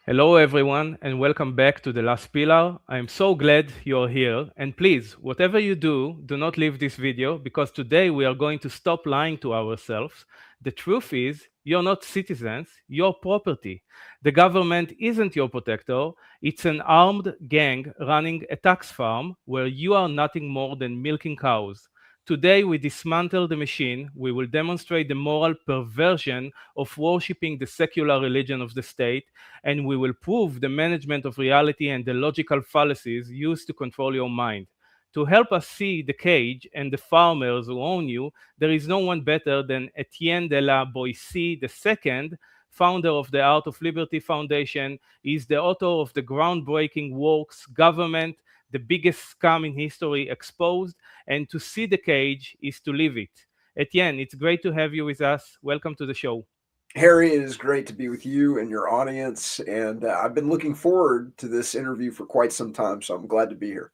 Hello, everyone, and welcome back to The Last Pillar. I'm so glad you're here. And please, whatever you do not leave this video because today we are going to stop lying to ourselves. The truth is, you're not citizens, you're property. The government isn't your protector, it's an armed gang running a tax farm where you are nothing more than milking cows. Today, we dismantle the machine. We will demonstrate the moral perversion of worshipping the secular religion of the state, and we will prove the management of reality and the logical fallacies used to control your mind. To help us see the cage and the farmers who own you, there is no one better than Etienne de la Boissy II, founder of the Art of Liberty Foundation. He is the author of the groundbreaking works Government, the biggest scam in history exposed, and to see the cage is to live it. Etienne, it's great to have you with us. Welcome to the show. Harry, it is great to be with you and your audience. And I've been looking forward to this interview for quite some time, so I'm glad to be here.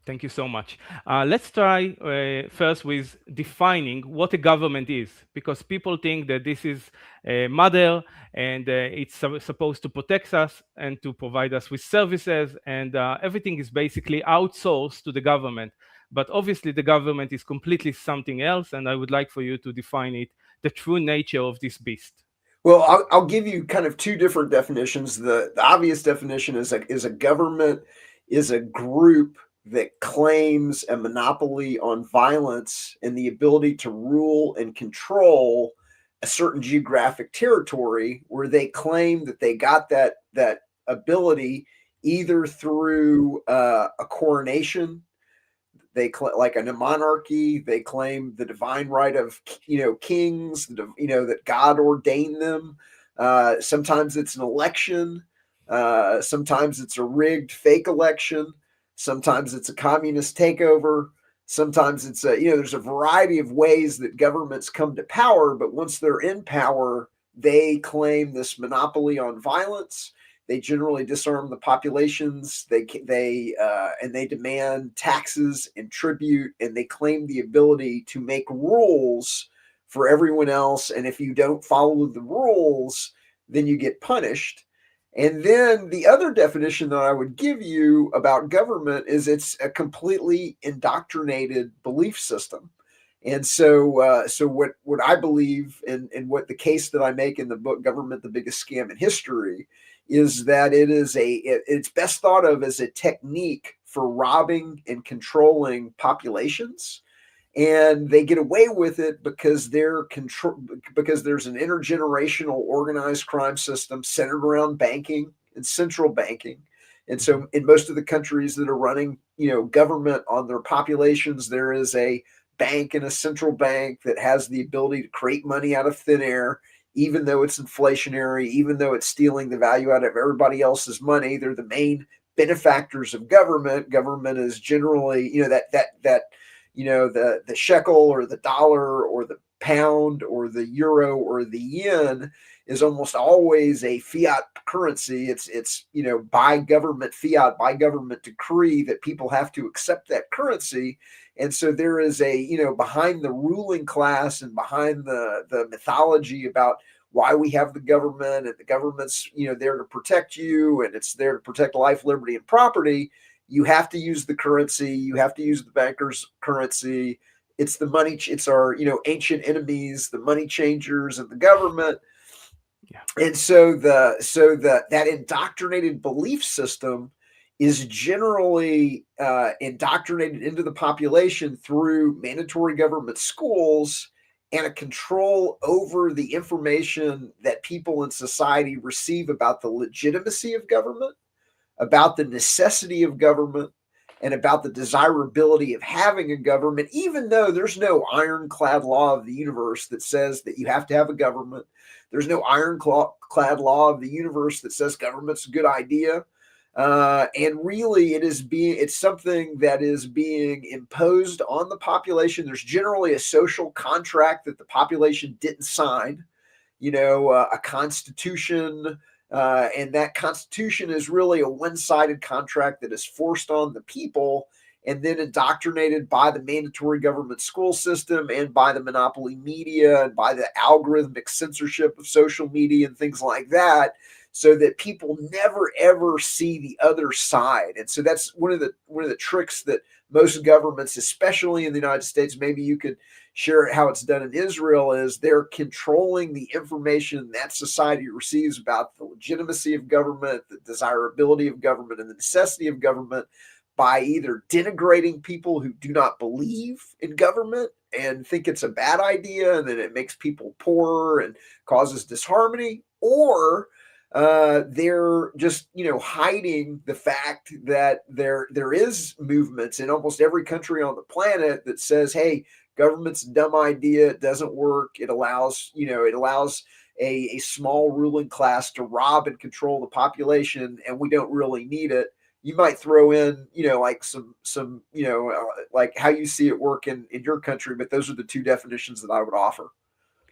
Thank you so much. Let's try first with defining what a government is, because people think that this is a mother and it's supposed to protect us and to provide us with services, and everything is basically outsourced to the government. But obviously, the government is completely something else, and I would like for you to define it, the true nature of this beast. Well, I'll give you kind of two different definitions. The obvious definition is a government is a group that claims a monopoly on violence and the ability to rule and control a certain geographic territory, where they claim that they got that ability either through a coronation. Like in a monarchy, they claim the divine right of kings, that God ordained them. Sometimes it's an election. Sometimes it's a rigged fake election. Sometimes it's a communist takeover. Sometimes it's there's a variety of ways that governments come to power, but once they're in power, they claim this monopoly on violence. They generally disarm the populations. They demand taxes and tribute, and they claim the ability to make rules for everyone else. And if you don't follow the rules, then you get punished. And then the other definition that I would give you about government is it's a completely indoctrinated belief system. And so what I believe, and what the case that I make in the book, Government, the Biggest Scam in History, is that it's best thought of as a technique for robbing and controlling populations. And they get away with it because because there's an intergenerational organized crime system centered around banking and central banking. And Mhm. so in most of the countries that are running, government on their populations, there is a bank and a central bank that has the ability to create money out of thin air, even though it's inflationary, even though it's stealing the value out of everybody else's money. They're the main benefactors of government. Government is generally, the shekel or the dollar or the pound or the euro or the yen is almost always a fiat currency. It's by government fiat, by government decree, that people have to accept that currency. And so there is behind the ruling class and behind the mythology about why we have the government, and the government's there to protect you, and it's there to protect life, liberty, and property. You have to use the currency. You have to use the banker's currency. It's the money. It's our ancient enemies, the money changers, and the government. Yeah. And so that indoctrinated belief system is generally indoctrinated into the population through mandatory government schools and a control over the information that people in society receive about the legitimacy of government, about the necessity of government, and about the desirability of having a government, even though there's no ironclad law of the universe that says that you have to have a government. There's no ironclad law of the universe that says government's a good idea. And really, it's something that is being imposed on the population. There's generally a social contract that the population didn't sign, a constitution, and that constitution is really a one-sided contract that is forced on the people and then indoctrinated by the mandatory government school system and by the monopoly media and by the algorithmic censorship of social media and things like that. so that people never ever see the other side. And so that's one of the tricks that most governments, especially in the United States, maybe you could share how it's done in Israel, is they're controlling the information that society receives about the legitimacy of government, the desirability of government, and the necessity of government by either denigrating people who do not believe in government and think it's a bad idea and then it makes people poorer and causes disharmony, or they're just hiding the fact that there is movements in almost every country on the planet that says, hey, government's a dumb idea, it doesn't work, it allows a small ruling class to rob and control the population, and we don't really need it. You might throw in, like some, like how you see it work in your country, but those are the two definitions that I would offer.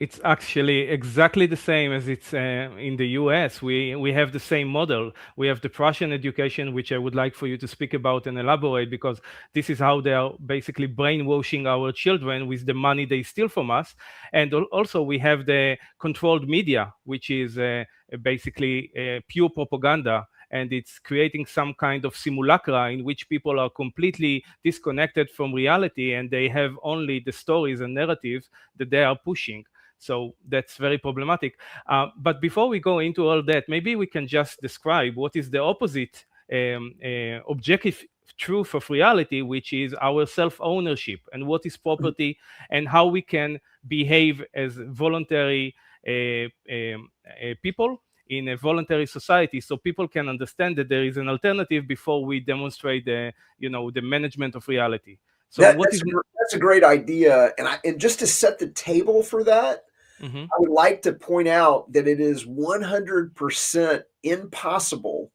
It's actually exactly the same as it's in the US. We have the same model. We have the Prussian education, which I would like for you to speak about and elaborate, because this is how they are basically brainwashing our children with the money they steal from us. And also we have the controlled media, which is basically pure propaganda. And it's creating some kind of simulacra in which people are completely disconnected from reality, and they have only the stories and narratives that they are pushing. So that's very problematic. But before we go into all that, maybe we can just describe what is the opposite objective truth of reality, which is our self-ownership, and what is property, and how we can behave as voluntary people in a voluntary society, so people can understand that there is an alternative before we demonstrate the management of reality. So that's a great idea, and just to set the table for that, Mm-hmm. I would like to point out that it is 100% impossible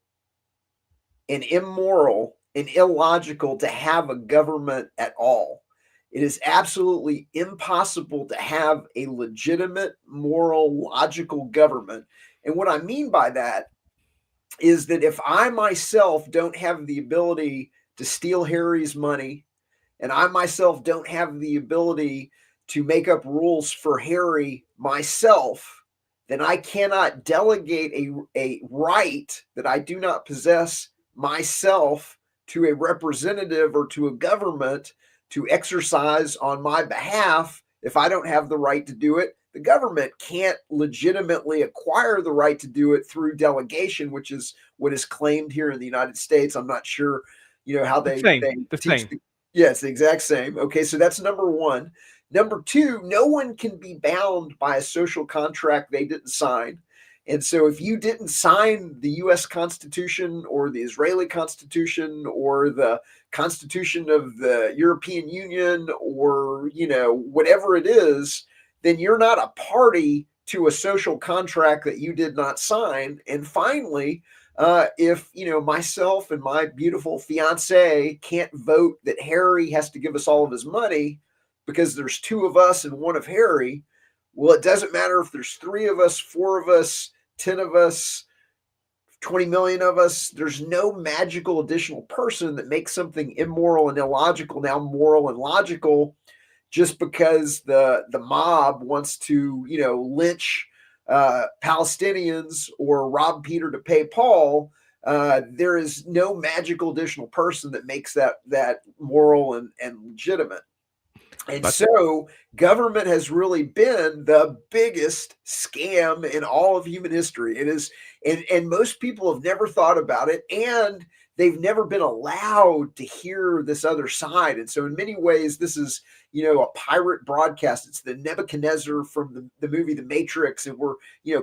and immoral and illogical to have a government at all. It is absolutely impossible to have a legitimate, moral, logical government. And what I mean by that is that if I myself don't have the ability to steal Harry's money, and I myself don't have the ability to make up rules for Harry myself, then I cannot delegate a right that I do not possess myself to a representative or to a government to exercise on my behalf. If I don't have the right to do it, the government can't legitimately acquire the right to do it through delegation, which is what is claimed here in the United States. I'm not sure, how they teach. Yeah, it's the exact same. Okay, so that's number one. Number two, no one can be bound by a social contract they didn't sign. And so if you didn't sign the US Constitution or the Israeli Constitution or the Constitution of the European Union or, whatever it is, then you're not a party to a social contract that you did not sign. And finally, if myself and my beautiful fiance can't vote that Harry has to give us all of his money because there's two of us and one of Harry, well, it doesn't matter if there's 3 of us, 4 of us, 10 of us, 20 million of us. There's no magical additional person that makes something immoral and illogical now moral and logical just because the mob wants to lynch Palestinians or rob Peter to pay Paul. There is no magical additional person that makes that moral and legitimate. And so government has really been the biggest scam in all of human history. It is, and most people have never thought about it, and they've never been allowed to hear this other side. And so in many ways, this is, a pirate broadcast. It's the Nebuchadnezzar from the movie The Matrix. And we're,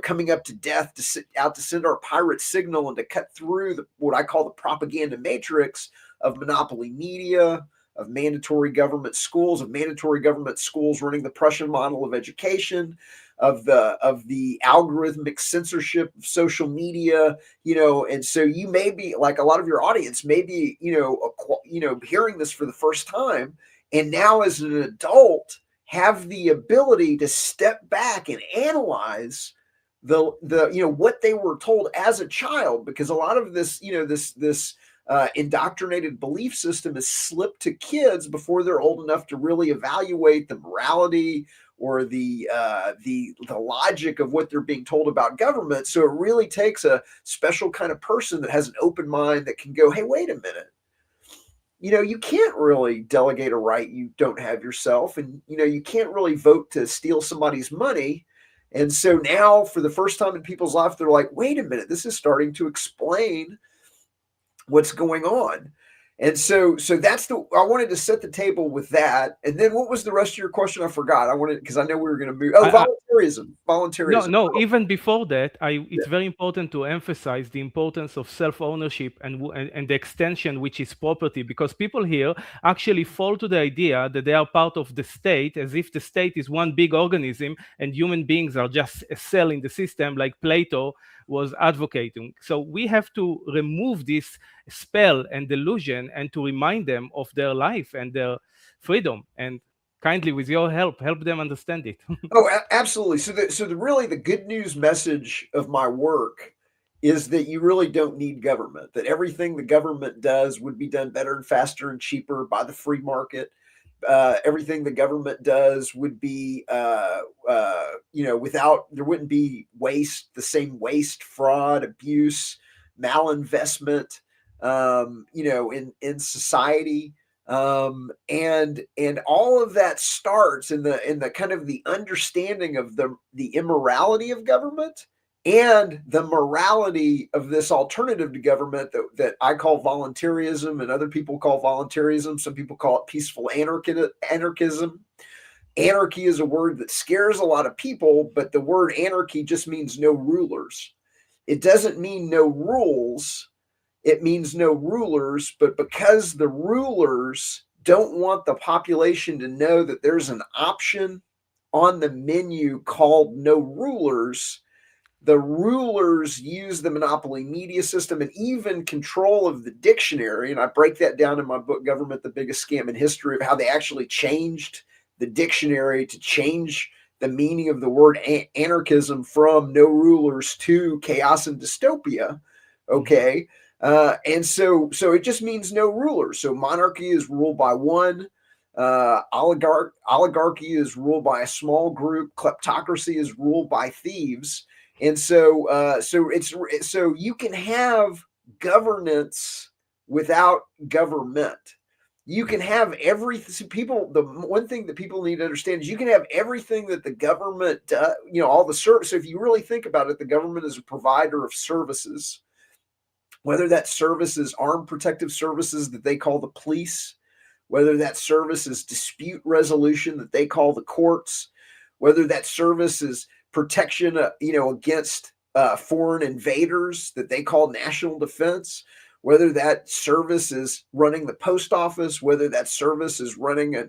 coming up to death to send our pirate signal and to cut through what I call the propaganda matrix of monopoly media, of mandatory government schools, running the Prussian model of education, of the algorithmic censorship of social media, and so you may be, like a lot of your audience may be, hearing this for the first time, and now as an adult have the ability to step back and analyze the what they were told as a child, because a lot of this, this indoctrinated belief system is slipped to kids before they're old enough to really evaluate the morality or the logic of what they're being told about government. So it really takes a special kind of person that has an open mind that can go, hey, wait a minute. You can't really delegate a right you don't have yourself, and you can't really vote to steal somebody's money. And so now, for the first time in people's life, they're like, wait a minute, this is starting to explain what's going on. And so I wanted to set the table with that. And then what was the rest of your question? I forgot. I wanted, because I know we were going to move. Oh, voluntarism. No, even before that, it's Yeah. very important to emphasize the importance of self-ownership and the extension, which is property, because people here actually fall to the idea that they are part of the state, as if the state is one big organism and human beings are just a cell in the system, like Plato was advocating. So we have to remove this spell and delusion and to remind them of their life and their freedom. And kindly, with your help them understand it. Oh, absolutely. So really the good news message of my work is that you really don't need government, that everything the government does would be done better and faster and cheaper by the free market. Everything the government does would be, there wouldn't be the same waste, fraud, abuse, malinvestment, in society. And all of that starts in the kind of the understanding of the immorality of government and the morality of this alternative to government that I call voluntarism, and other people call voluntarism. Some people call it peaceful anarchism. Anarchy is a word that scares a lot of people, but the word anarchy just means no rulers. It doesn't mean no rules. It means no rulers, but because the rulers don't want the population to know that there's an option on the menu called no rulers, the rulers use the monopoly media system and even control of the dictionary. And I break that down in my book, Government, the Biggest Scam in History, of how they actually changed the dictionary to change the meaning of the word anarchism from no rulers to chaos and dystopia. Okay. And so it just means no rulers. So monarchy is ruled by one. Oligarchy is ruled by a small group. Kleptocracy is ruled by thieves. And so you can have governance without government. You can have everything. The one thing that people need to understand is you can have everything that the government does, all the service. So if you really think about it, the government is a provider of services, whether that service is armed protective services that they call the police, whether that service is dispute resolution that they call the courts, whether that service is protection, against foreign invaders that they call national defense, whether that service is running the post office, whether that service is running a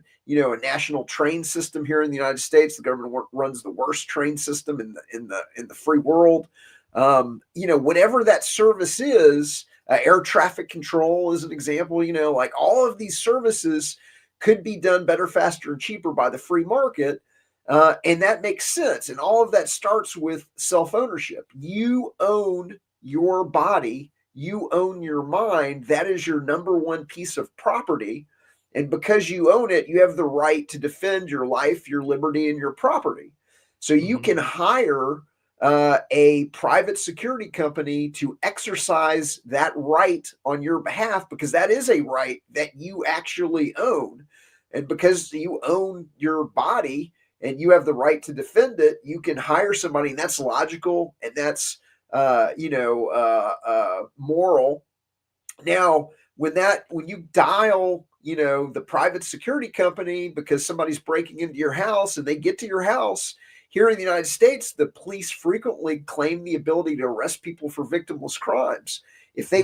national train system here in the United States. The government runs the worst train system in the free world. Whatever that service is, air traffic control is an example, like all of these services could be done better, faster, and cheaper by the free market. And that makes sense. And all of that starts with self-ownership. You own your body. You own your mind. That is your number one piece of property. And because you own it, you have the right to defend your life, your liberty, and your property. So you can hire a private security company to exercise that right on your behalf, because that is a right that you actually own. And because you own your body and you have the right to defend it, you can hire somebody, and that's logical, and that's moral. Now, when you dial, the private security company because somebody's breaking into your house and they get to your house, here in the United States, the police frequently claim the ability to arrest people for victimless crimes. If they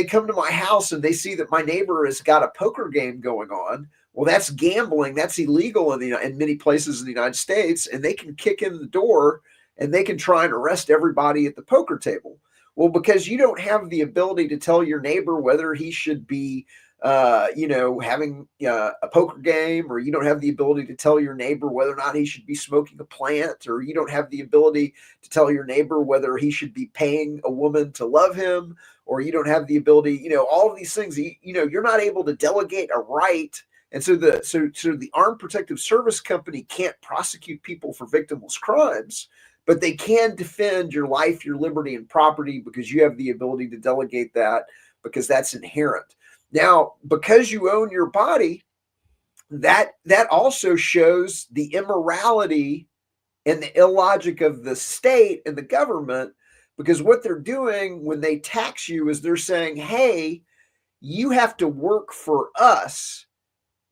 come to my house and they see that my neighbor has got a poker game going on, well, that's gambling. That's illegal in many places in the United States, and they can kick in the door and they can try and arrest everybody at the poker table. Well, because you don't have the ability to tell your neighbor whether he should be having a poker game, or you don't have the ability to tell your neighbor whether or not he should be smoking a plant, or you don't have the ability to tell your neighbor whether he should be paying a woman to love him, or you don't have the ability, all of these things, you're not able to delegate a right And so the Armed Protective Service Company can't prosecute people for victimless crimes, but they can defend your life, your liberty, and property because you have the ability to delegate that, because that's inherent. Now, because you own your body, that also shows the immorality and the illogic of the state and the government, because what they're doing when they tax you is they're saying, hey, you have to work for us.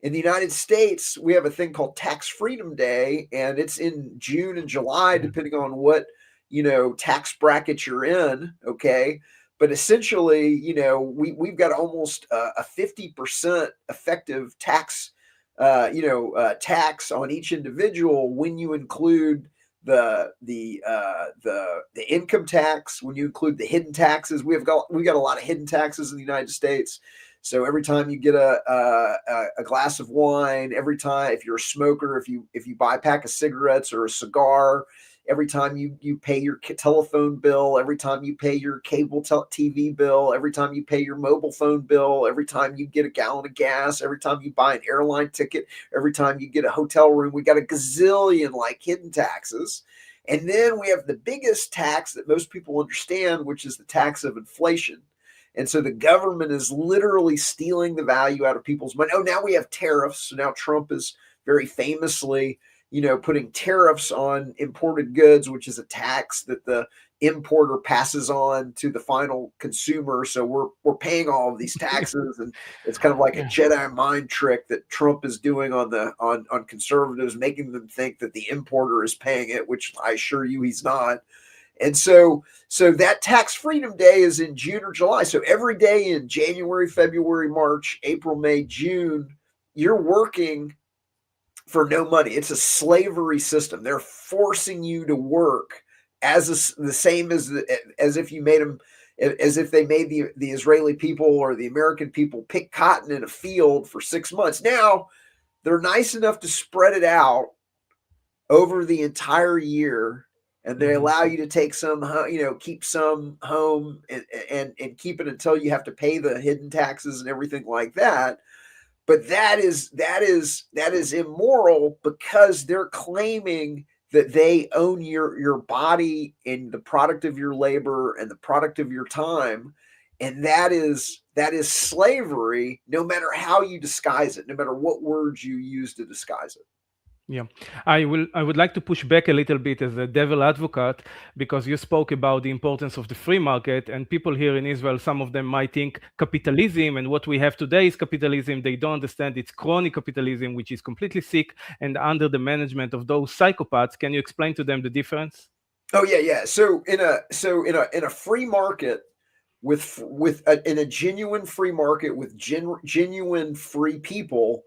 In the United States, we have a thing called Tax Freedom Day, and it's in June and July, depending on what, tax bracket you're in. Okay. But essentially, we've got almost a 50% effective tax, tax on each individual when you include the income tax, when you include the hidden taxes. We got a lot of hidden taxes in the United States. So every time you get a glass of wine, every time, if you're a smoker, if you buy a pack of cigarettes or a cigar, every time you pay your telephone bill, every time you pay your cable TV bill, every time you pay your mobile phone bill, every time you get a gallon of gas, every time you buy an airline ticket, every time you get a hotel room, we got a gazillion like hidden taxes. And then we have the biggest tax that most people understand, which is the tax of inflation. And so the government is literally stealing the value out of people's money. Oh, now we have tariffs. So now Trump is very famously, putting tariffs on imported goods, which is a tax that the importer passes on to the final consumer. So we're paying all of these taxes, and it's kind of like a Jedi mind trick that Trump is doing on conservatives, making them think that the importer is paying it, which I assure you he's not. And so that Tax Freedom Day is in June or July. So every day in January, February, March, April, May, June, you're working for no money. It's a slavery system. They're forcing you to work the same as if you made them, as if they made the Israeli people or the American people pick cotton in a field for 6 months. Now they're nice enough to spread it out over the entire year, and they allow you to take some, keep some home and keep it until you have to pay the hidden taxes and everything like that. But that is immoral, because they're claiming that they own your body and the product of your labor and the product of your time. And that is slavery, no matter how you disguise it, no matter what words you use to disguise it. Yeah, I would like to push back a little bit as a devil advocate, because you spoke about the importance of the free market, and people here in Israel, some of them might think capitalism and what we have today is capitalism. They don't understand it's crony capitalism, which is completely sick and under the management of those psychopaths. Can you explain to them the difference? Oh yeah. So in a free market, in a genuine free market with genuine free people,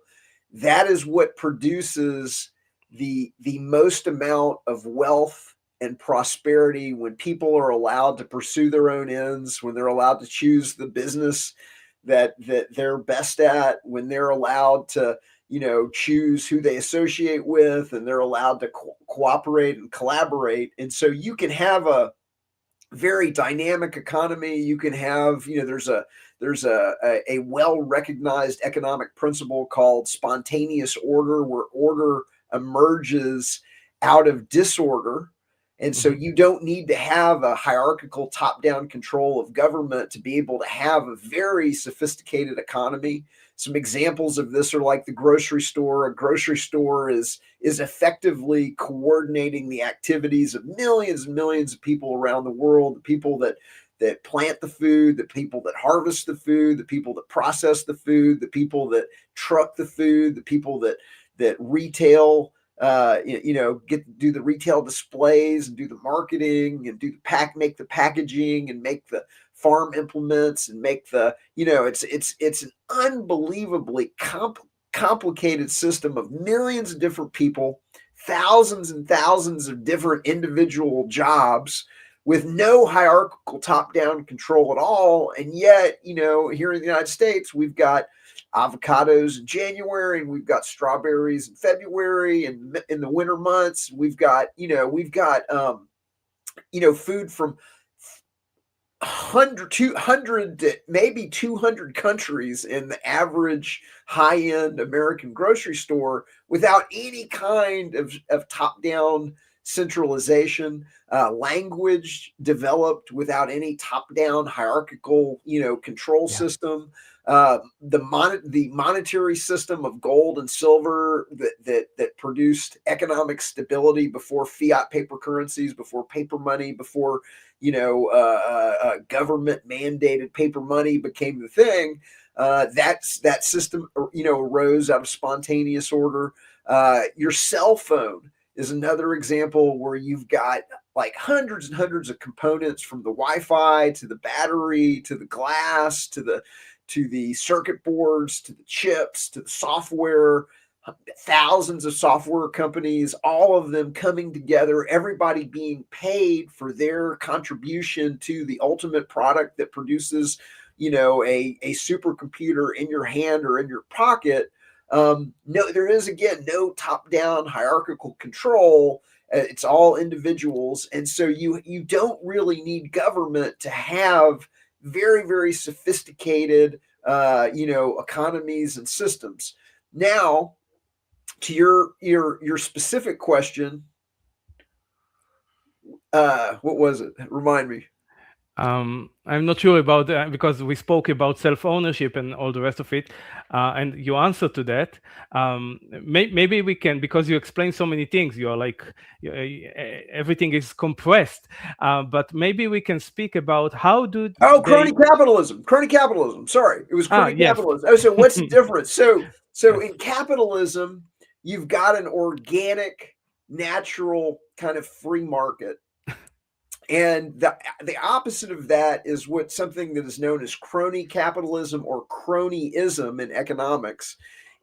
that is what produces the most amount of wealth and prosperity, when people are allowed to pursue their own ends, when they're allowed to choose the business that they're best at, when they're allowed to choose who they associate with, and they're allowed to cooperate and collaborate. And so you can have a very dynamic economy. You can have, there's a well-recognized economic principle called spontaneous order, where order emerges out of disorder. And so you don't need to have a hierarchical top-down control of government to be able to have a very sophisticated economy. Some examples of this are like the grocery store. A grocery store is effectively coordinating the activities of millions and millions of people around the world, the people that plant the food, the people that harvest the food, the people that process the food, the people that truck the food, the people that retail, do the retail displays and do the marketing and make the packaging and make the farm implements and make the, it's an unbelievably complicated system of millions of different people, thousands and thousands of different individual jobs, with no hierarchical top-down control at all. And yet, here in the United States, we've got avocados in January, and we've got strawberries in February, and in the winter months, we've got food from 200, maybe 200 countries in the average high-end American grocery store without any kind of top-down centralization, language developed without any top-down hierarchical, control Yeah. system. The monetary system of gold and silver that produced economic stability before fiat paper currencies, before paper money, before government mandated paper money became the thing. That system, arose out of spontaneous order. Your cell phone is another example where you've got like hundreds and hundreds of components, from the Wi-Fi to the battery to the glass to the circuit boards to the chips to the software, thousands of software companies, all of them coming together, everybody being paid for their contribution to the ultimate product that produces, a supercomputer in your hand or in your pocket. No, there is, again, no top-down hierarchical control. It's all individuals, and so you don't really need government to have very, very sophisticated, economies and systems. Now, to your specific question, what was it? Remind me. I'm not sure about that, because we spoke about self-ownership and all the rest of it, and your answer to that. Maybe we can, because you explain so many things, you are like, everything is compressed, but maybe we can speak about how do Crony they. capitalism. Sorry, it was crony Yes. capitalism. So what's the difference? So Yes. in capitalism, you've got an organic, natural kind of free market. And the opposite of that is something that is known as crony capitalism or cronyism in economics.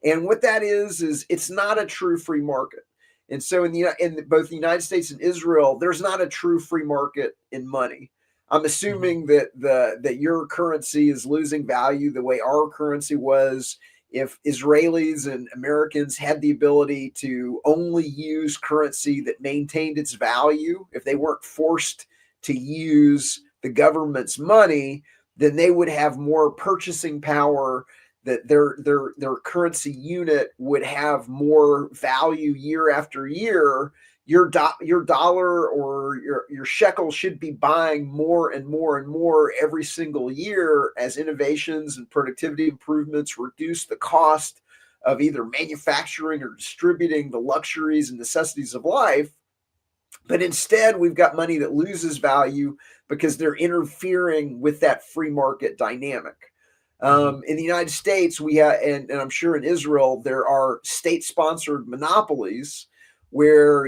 And what that is it's not a true free market. And so in both the United States and Israel, there's not a true free market in money. I'm assuming that your currency is losing value the way our currency was. If Israelis and Americans had the ability to only use currency that maintained its value, if they weren't forced to use the government's money, then they would have more purchasing power, that their currency unit would have more value year after year. Your dollar or your shekel should be buying more and more and more every single year as innovations and productivity improvements reduce the cost of either manufacturing or distributing the luxuries and necessities of life. But instead, we've got money that loses value because they're interfering with that free market dynamic. In the United States, we have, and I'm sure in Israel, there are state-sponsored monopolies where,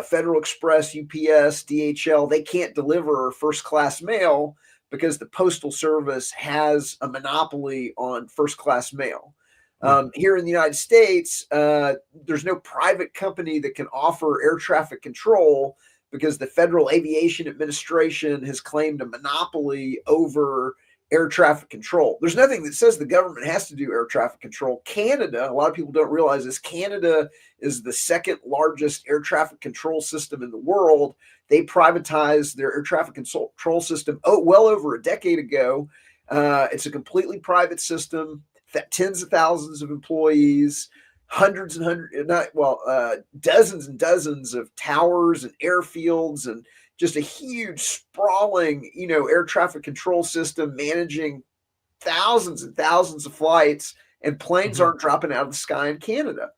Federal Express, UPS, DHL, they can't deliver first-class mail because the Postal Service has a monopoly on first-class mail. Here in the United States, there's no private company that can offer air traffic control because the Federal Aviation Administration has claimed a monopoly over air traffic control. There's nothing that says the government has to do air traffic control. Canada, a lot of people don't realize this, Canada is the second largest air traffic control system in the world. They privatized their air traffic control system well over a decade ago. It's a completely private system, tens of thousands of employees, hundreds and hundreds, dozens and dozens of towers and airfields, and just a huge sprawling, air traffic control system managing thousands and thousands of flights, and planes aren't dropping out of the sky in Canada.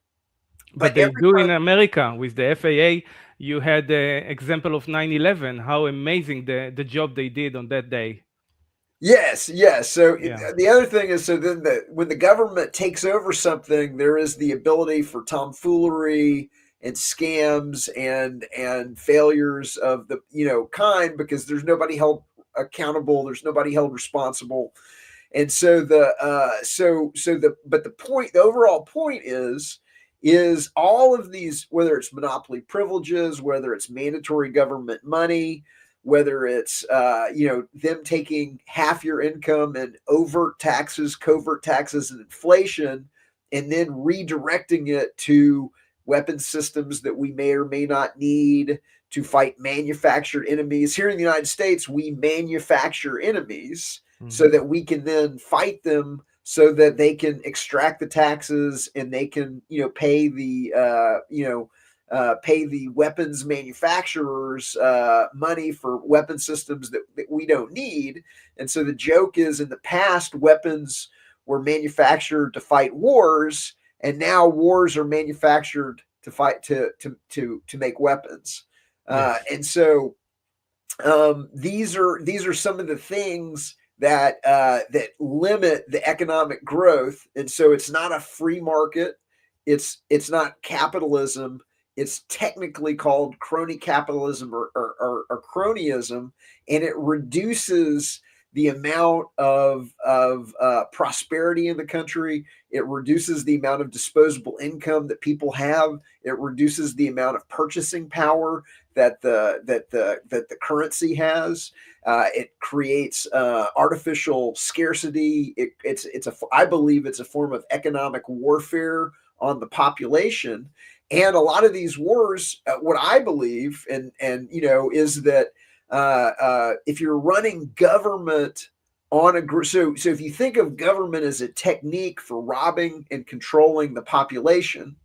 But they do in America with the FAA. You had the example of 9/11, how amazing the job they did on that day. Yes. So the other thing is, so then when the government takes over something, there is the ability for tomfoolery and scams and failures of the kind, because there's nobody held accountable, there's nobody held responsible, and so the overall point is all of these, whether it's monopoly privileges, whether it's mandatory government money, whether it's them taking half your income and overt taxes, covert taxes, and inflation, and then redirecting it to weapon systems that we may or may not need, to fight manufactured enemies. Here in the United States, we manufacture enemies so that we can then fight them, so that they can extract the taxes and they can, pay the, pay the weapons manufacturers money for weapon systems that we don't need. And so the joke is, in the past, weapons were manufactured to fight wars, and now wars are manufactured to fight to make weapons. Yes. And so these are some of the things that that limit the economic growth. And so it's not a free market. It's not capitalism. It's technically called crony capitalism or cronyism, and it reduces the amount of prosperity in the country. It reduces the amount of disposable income that people have. It reduces the amount of purchasing power that the currency has. It creates artificial scarcity. I believe it's a form of economic warfare on the population. And a lot of these wars, what I believe, and is that if you're running government on a group, so if you think of government as a technique for robbing and controlling the population,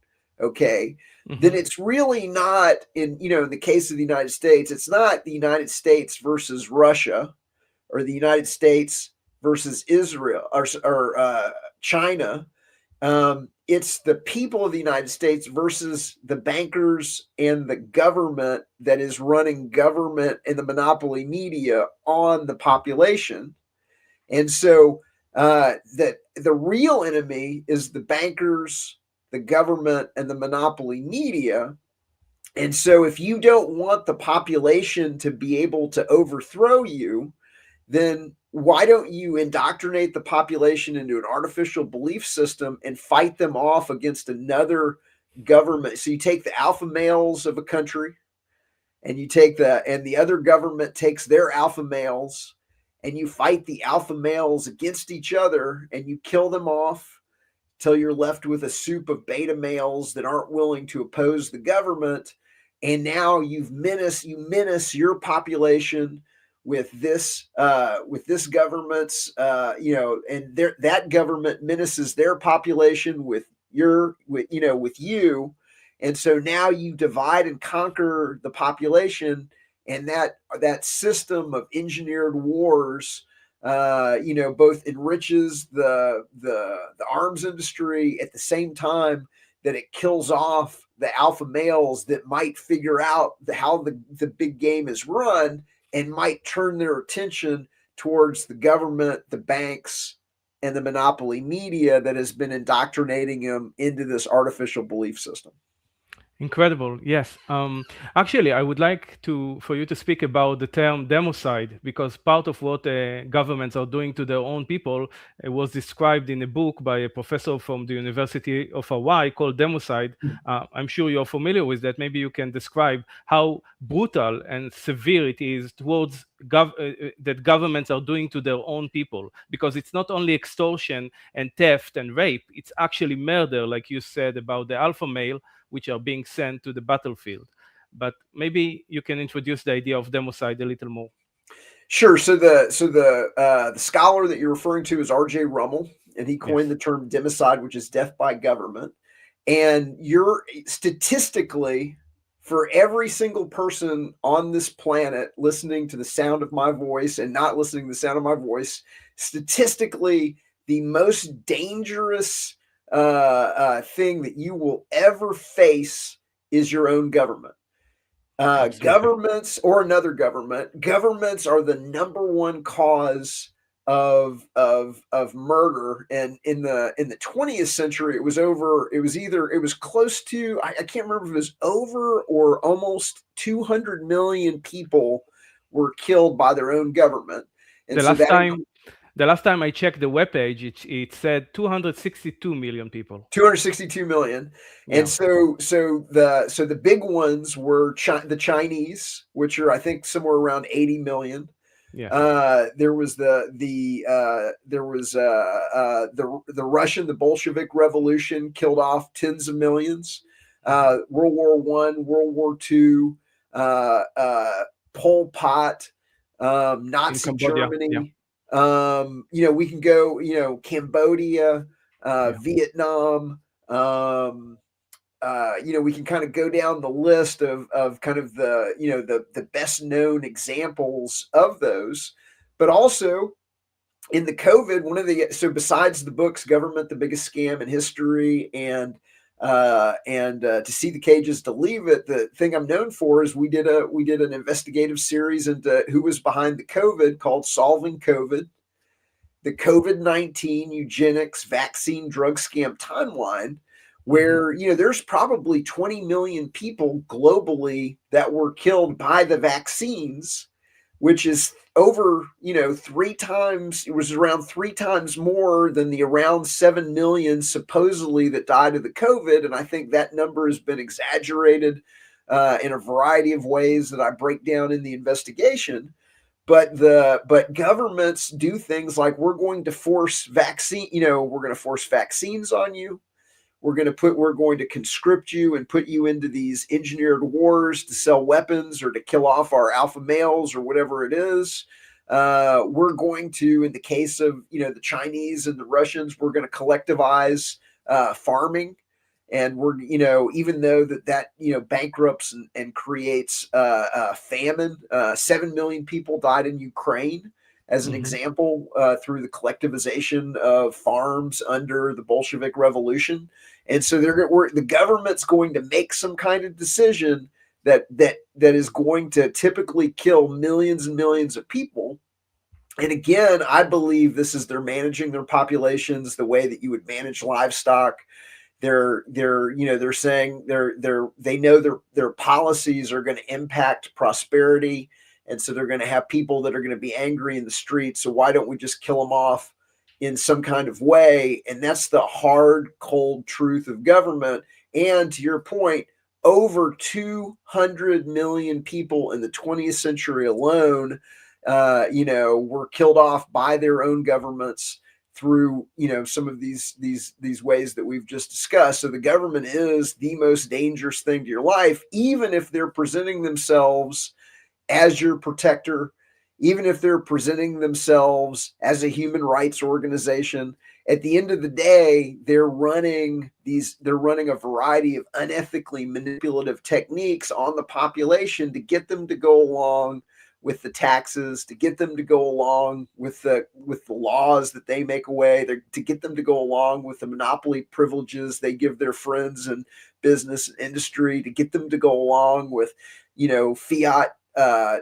okay, then it's really not, in the case of the United States, it's not the United States versus Russia, or the United States versus Israel, or China. It's the people of the United States versus the bankers and the government that is running government and the monopoly media on the population. And so that the real enemy is the bankers, the government, and the monopoly media. And so if you don't want the population to be able to overthrow you, then why don't you indoctrinate the population into an artificial belief system and fight them off against another government? So you take the alpha males of a country, and the other government takes their alpha males, and you fight the alpha males against each other, and you kill them off till you're left with a soup of beta males that aren't willing to oppose the government. And now you menace your population with this government's, and that government menaces their population with you. And so now you divide and conquer the population, and that system of engineered wars, both enriches the arms industry at the same time that it kills off the alpha males that might figure out how the big game is run, and might turn their attention towards the government, the banks, and the monopoly media that has been indoctrinating them into this artificial belief system. Incredible. Yes. Actually, I would like for you to speak about the term democide, because part of what governments are doing to their own people was described in a book by a professor from the University of Hawaii called Democide. I'm sure you're familiar with that. Maybe you can describe how brutal and severe it is towards that governments are doing to their own people, because it's not only extortion and theft and rape, it's actually murder, like you said about the alpha male, which are being sent to the battlefield. But maybe you can introduce the idea of democide a little more. Sure. So the scholar that you're referring to is R.J. Rummel, and he coined the term democide, which is death by government. And you're statistically, for every single person on this planet listening to the sound of my voice and not listening to the sound of my voice, statistically, the most dangerous thing that you will ever face is your own government. Governments or another governments are the number one cause of murder. And in the 20th century, it was close to, I can't remember if it was over or almost 200 million people were killed by their own government. And the last time I checked the webpage, it said 262 million people. 262 million. Yeah. And so the big ones were the Chinese, which are, I think, somewhere around 80 million. Yeah. There was the Russian, the Bolshevik Revolution killed off tens of millions. World War I, World War II, Pol Pot, Nazi Cambodia, yeah. Germany. We can go, Cambodia, Vietnam. We can kind of go down the list of kind of the best known examples of those, but also in the COVID, so besides the books, Government, the Biggest Scam in History, and To See the Cages, to Leave It, the thing I'm known for is we did an investigative series into who was behind the COVID called Solving COVID, the COVID-19 eugenics vaccine drug scam timeline, where there's probably 20 million people globally that were killed by the vaccines, which is over, three times, it was around three times more than the around 7 million supposedly that died of the COVID. And I think that number has been exaggerated in a variety of ways that I break down in the investigation. But governments do things like we're going to force vaccines on you. We're going to conscript you and put you into these engineered wars to sell weapons or to kill off our alpha males or whatever it is. We're going to, in the case of, the Chinese and the Russians, we're going to collectivize farming. And we're, even though that bankrupts and creates famine, 7 million people died in Ukraine as an example, through the collectivization of farms under the Bolshevik Revolution. And so the government's going to make some kind of decision that is going to typically kill millions and millions of people. And again, I believe this is they're managing their populations the way that you would manage livestock. They're saying they know their policies are going to impact prosperity. And so they're going to have people that are going to be angry in the streets. So why don't we just kill them off in some kind of way? And that's the hard, cold truth of government. And to your point, over 200 million people in the 20th century alone, were killed off by their own governments through, some of these ways that we've just discussed. So the government is the most dangerous thing to your life, even if they're presenting themselves as your protector, even if they're presenting themselves as a human rights organization. At the end of the day, they're running a variety of unethically manipulative techniques on the population to get them to go along with the taxes, to get them to go along with the laws that they make away, to get them to go along with the monopoly privileges they give their friends in business and industry, to get them to go along with, fiat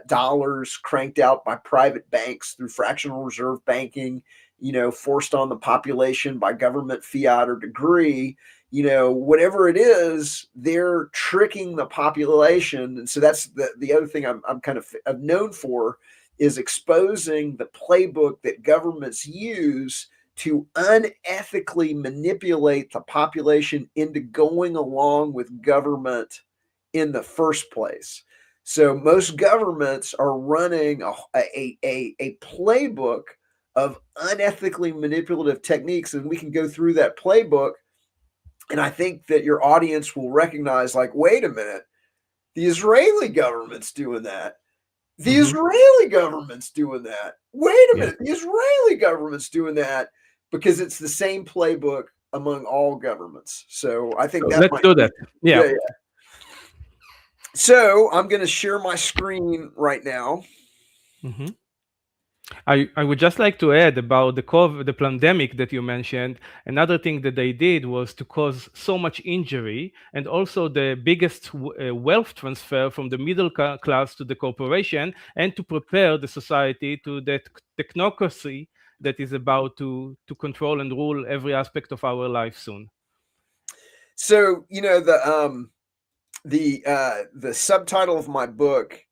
dollars cranked out by private banks through fractional reserve banking, forced on the population by government fiat or degree, whatever it is, they're tricking the population. And so that's the other thing I'm kind of known for, is exposing the playbook that governments use to unethically manipulate the population into going along with government in the first place. So most governments are running a playbook of unethically manipulative techniques, and we can go through that playbook. And I think that your audience will recognize, like, wait a minute, the Israeli government's doing that. The Israeli government's doing that. Wait a minute, the Israeli government's doing that, because it's the same playbook among all governments. So I think let's do that. Yeah. So I'm going to share my screen right now. I would just like to add about the pandemic that you mentioned. Another thing that they did was to cause so much injury, and also the biggest wealth transfer from the middle class to the corporation, and to prepare the society to that technocracy that is about to control and rule every aspect of our life soon. So, the subtitle of my book,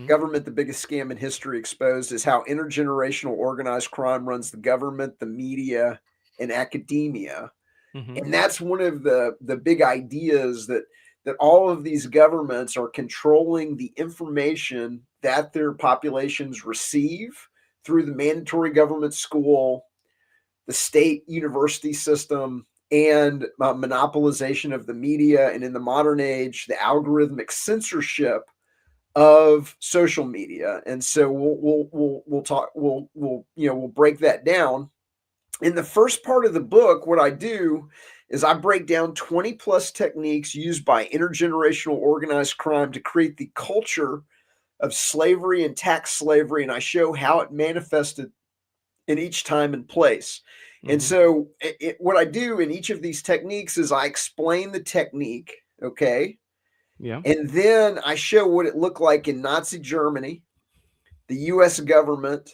Government, the Biggest Scam in History Exposed, is how intergenerational organized crime runs the government, the media, and academia. And that's one of the big ideas, that all of these governments are controlling the information that their populations receive through the mandatory government school, the state university system, and monopolization of the media, and in the modern age, the algorithmic censorship of social media. And so we'll break that down. In the first part of the book, what I do is I break down 20 plus techniques used by intergenerational organized crime to create the culture of slavery and tax slavery, and I show how it manifested in each time and place. And Mm-hmm. so, what I do in each of these techniques is I explain the technique, okay, Yeah. and then I show what it looked like in Nazi Germany, the US government,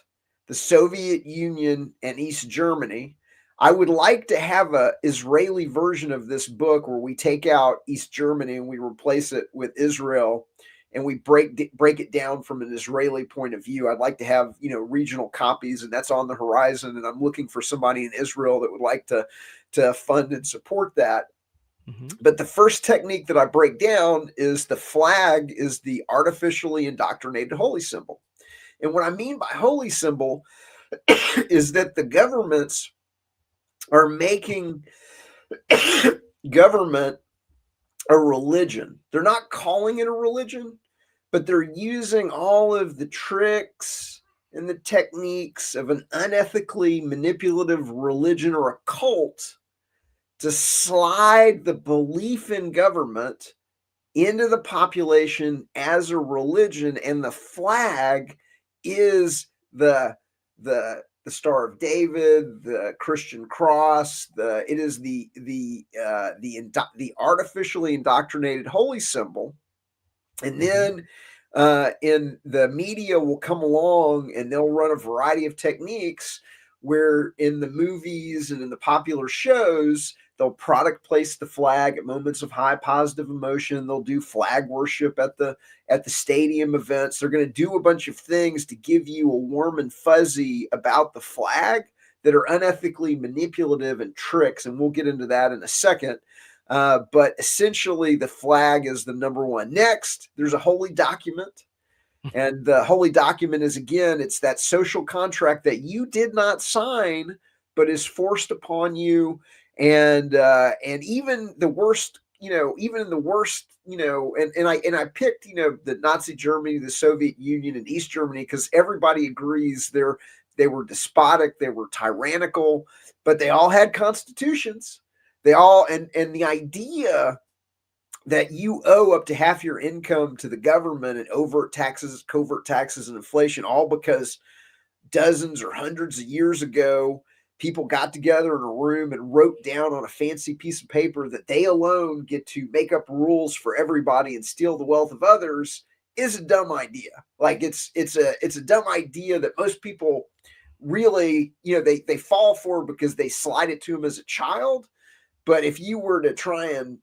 the Soviet Union, and East Germany. I would like to have a Israeli version of this book where we take out East Germany and we replace it with Israel, and we break it down from an Israeli point of view. I'd like to have, regional copies, and that's on the horizon, and I'm looking for somebody in Israel that would like to fund and support that. Mm-hmm. But the first technique that I break down is the flag is the artificially indoctrinated holy symbol. And what I mean by holy symbol is that the governments are making government a religion. They're not calling it a religion, but they're using all of the tricks and the techniques of an unethically manipulative religion or a cult to slide the belief in government into the population as a religion, and the flag is the Star of David, the Christian cross. It is the artificially indoctrinated holy symbol, and then in the media will come along and they'll run a variety of techniques where in the movies and in the popular shows they'll product place the flag at moments of high positive emotion. They'll do flag worship at the stadium events. They're going to do a bunch of things to give you a warm and fuzzy about the flag that are unethically manipulative and tricks, and we'll get into that in a second. But essentially, the flag is the number one. Next, there's a holy document. And the holy document is, again, it's that social contract that you did not sign, but is forced upon you. And even the worst, even in the worst, and I picked, the Nazi Germany, the Soviet Union, and East Germany because everybody agrees they were despotic, they were tyrannical, but they all had constitutions. They all and the idea that you owe up to half your income to the government and overt taxes, covert taxes, and inflation, all because dozens or hundreds of years ago, people got together in a room and wrote down on a fancy piece of paper that they alone get to make up rules for everybody and steal the wealth of others, is a dumb idea. Like it's a dumb idea that most people really, they fall for because they slide it to them as a child. But if you were to try and,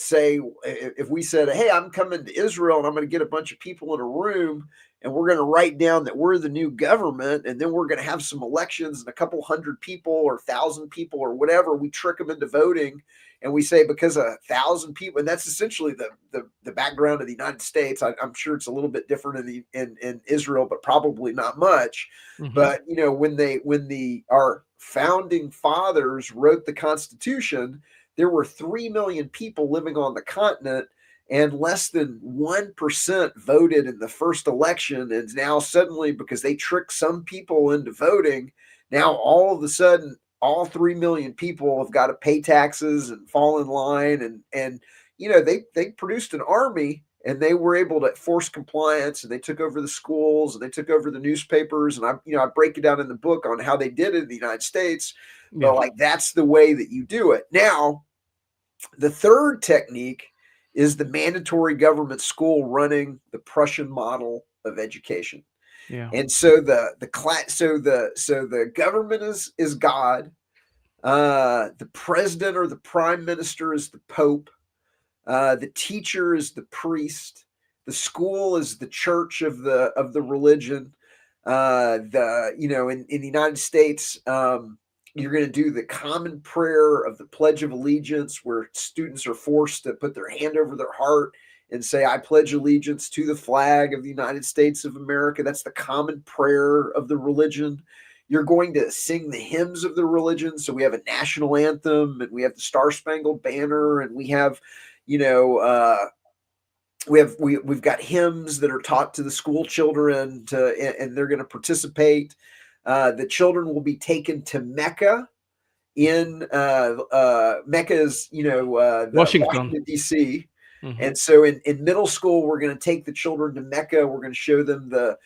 say, if we said, hey, I'm coming to Israel and I'm going to get a bunch of people in a room and we're going to write down that we're the new government, and then we're going to have some elections and a couple hundred people or 1,000 people or whatever, we trick them into voting. And we say because 1,000 people, and that's essentially the background of the United States. I'm sure it's a little bit different in Israel, but probably not much. Mm-hmm. But when our founding fathers wrote the Constitution, there were 3 million people living on the continent, and less than 1% voted in the first election. And now suddenly, because they tricked some people into voting, now all of a sudden all 3 million people have got to pay taxes and fall in line. And they produced an army, and they were able to force compliance, and they took over the schools and they took over the newspapers. And I break it down in the book on how they did it in the United States. But like, that's the way that you do it. Now, the third technique is the mandatory government school running the Prussian model of education. Yeah. And so the government is God. The president or the prime minister is the Pope. The teacher is the priest. The school is the church of the religion. In the United States, you're going to do the common prayer of the Pledge of Allegiance, where students are forced to put their hand over their heart and say, I pledge allegiance to the flag of the United States of America. That's the common prayer of the religion. You're going to sing the hymns of the religion. So we have a national anthem, and we have the Star Spangled Banner, and we have, we've got hymns that are taught to the school children and they're going to participate. The children will be taken to Mecca. Mecca is the Washington. Washington D.C. Mm-hmm. And so in middle school we're going to take the children to Mecca. We're going to show them the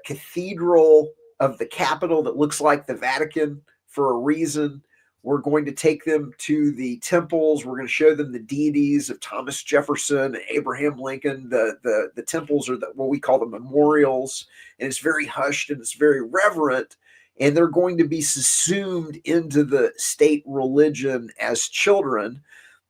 cathedral of the capital that looks like the Vatican for a reason. We're going to take them to the temples. We're going to show them the deities of Thomas Jefferson and Abraham Lincoln. The temples are what we call the memorials, and it's very hushed and it's very reverent. And they're going to be subsumed into the state religion as children.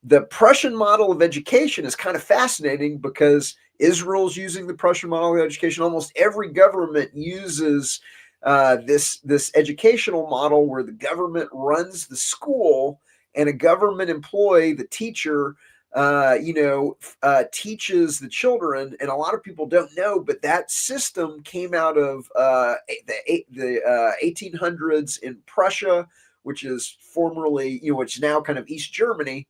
The Prussian model of education is kind of fascinating because Israel's using the Prussian model of education. Almost every government uses this educational model where the government runs the school and a government employee, the teacher, teaches the children. And a lot of people don't know, but that system came out of the 1800s in Prussia, which is formerly, which is now kind of East Germany.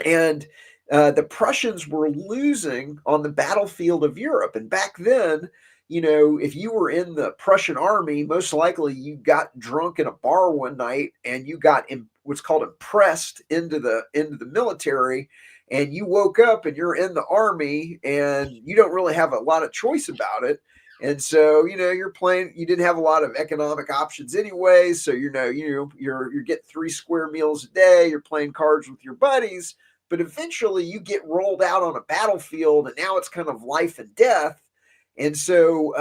And the Prussians were losing on the battlefield of Europe. And back then, if you were in the Prussian army, most likely you got drunk in a bar one night and you got what's called impressed into the military, and you woke up and you're in the army and you don't really have a lot of choice about it. And so, you're playing, you didn't have a lot of economic options anyway. So, you're getting 3 square meals a day, you're playing cards with your buddies, but eventually you get rolled out on a battlefield and now it's kind of life and death. And so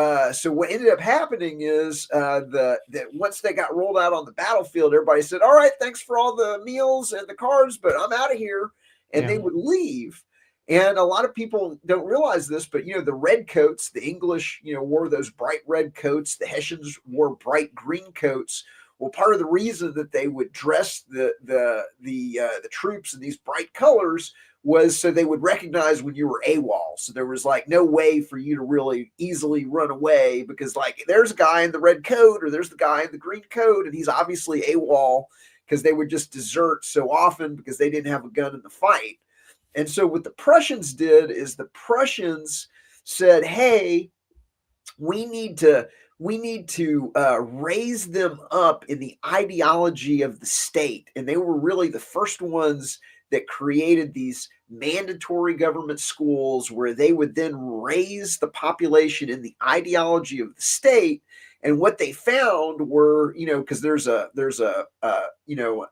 what ended up happening is that once they got rolled out on the battlefield, everybody said, all right, thanks for all the meals and the cards, but I'm out of here. And they would leave. And a lot of people don't realize this, but, the redcoats, the English, wore those bright red coats. The Hessians wore bright green coats. Well, part of the reason that they would dress the troops in these bright colors was so they would recognize when you were AWOL. So there was like no way for you to really easily run away because like there's a guy in the red coat or there's the guy in the green coat and he's obviously AWOL, because they would just desert so often because they didn't have a gun in the fight. And so what the Prussians did is the Prussians said, hey, we need to raise them up in the ideology of the state. And they were really the first ones that created these mandatory government schools where they would then raise the population in the ideology of the state. And what they found were, because there's a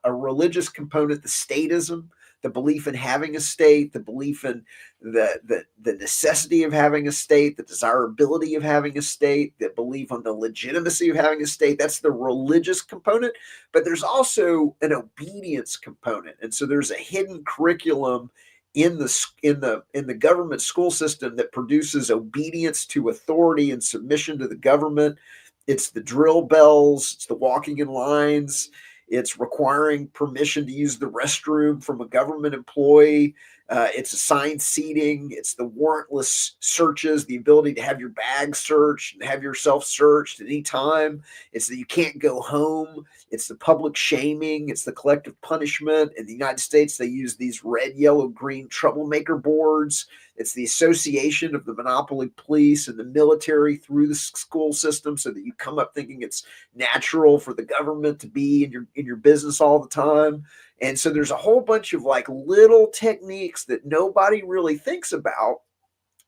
religious component, the statism, the belief in having a state, the belief in the necessity of having a state, the desirability of having a state, the belief on the legitimacy of having a state. That's the religious component, but there's also an obedience component. And so there's a hidden curriculum in the government school system that produces obedience to authority and submission to the government. It's the drill bells, it's the walking in lines, it's requiring permission to use the restroom from a government employee. It's assigned seating. It's the warrantless searches, the ability to have your bag searched and have yourself searched at any time. It's that you can't go home. It's the public shaming. It's the collective punishment. In the United States, they use these red, yellow, green troublemaker boards. It's the association of the monopoly police and the military through the school system so that you come up thinking it's natural for the government to be in your business all the time. And so there's a whole bunch of like little techniques that nobody really thinks about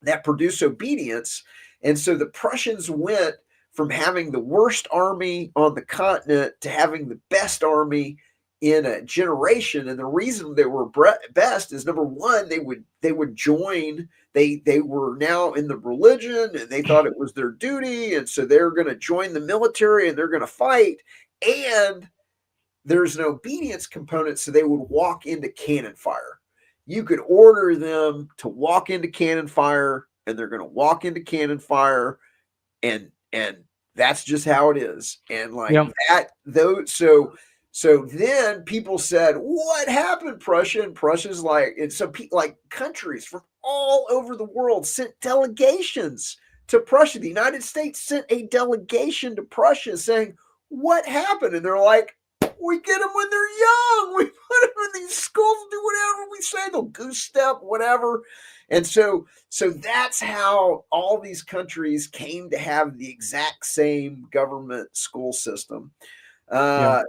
that produce obedience. And so the Prussians went from having the worst army on the continent to having the best army in a generation. And the reason they were best is, number one, they would join. They were now in the religion and they thought it was their duty. And so they're going to join the military and they're going to fight. And there's an obedience component, so they would walk into cannon fire. You could order them to walk into cannon fire, and they're going to walk into cannon fire, and that's just how it is. And like that, though, so then people said, "What happened, Prussia?" And Prussia's like, and so like countries from all over the world sent delegations to Prussia. The United States sent a delegation to Prussia saying, "What happened?" And they're like, We get them when they're young. We put them in these schools and do whatever we say. They'll goose step, whatever. And so that's how all these countries came to have the exact same government school system. Yeah.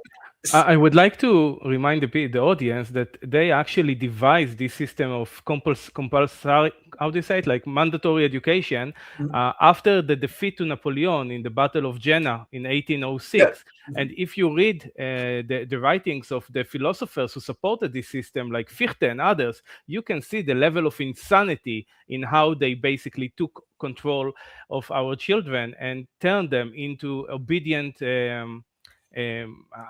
Uh, I would like to remind the audience that they actually devised this system of compulsory, how do you say it, like mandatory education after the defeat to Napoleon in the Battle of Jena in yeah. 1806. And if you read the writings of the philosophers who supported this system, like Fichte and others, you can see the level of insanity in how they basically took control of our children and turned them into obedient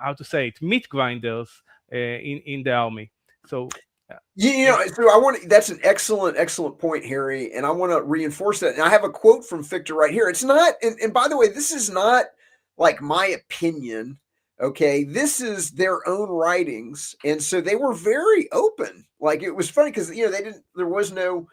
how to say it, meat grinders in the army. So So I want to, that's an excellent point, Harry, and I want to reinforce that. And I have a quote from Fichte right here. It's not, and by the way, this is not like my opinion. Okay, this is their own writings, and so they were very open. Like, it was funny because there was no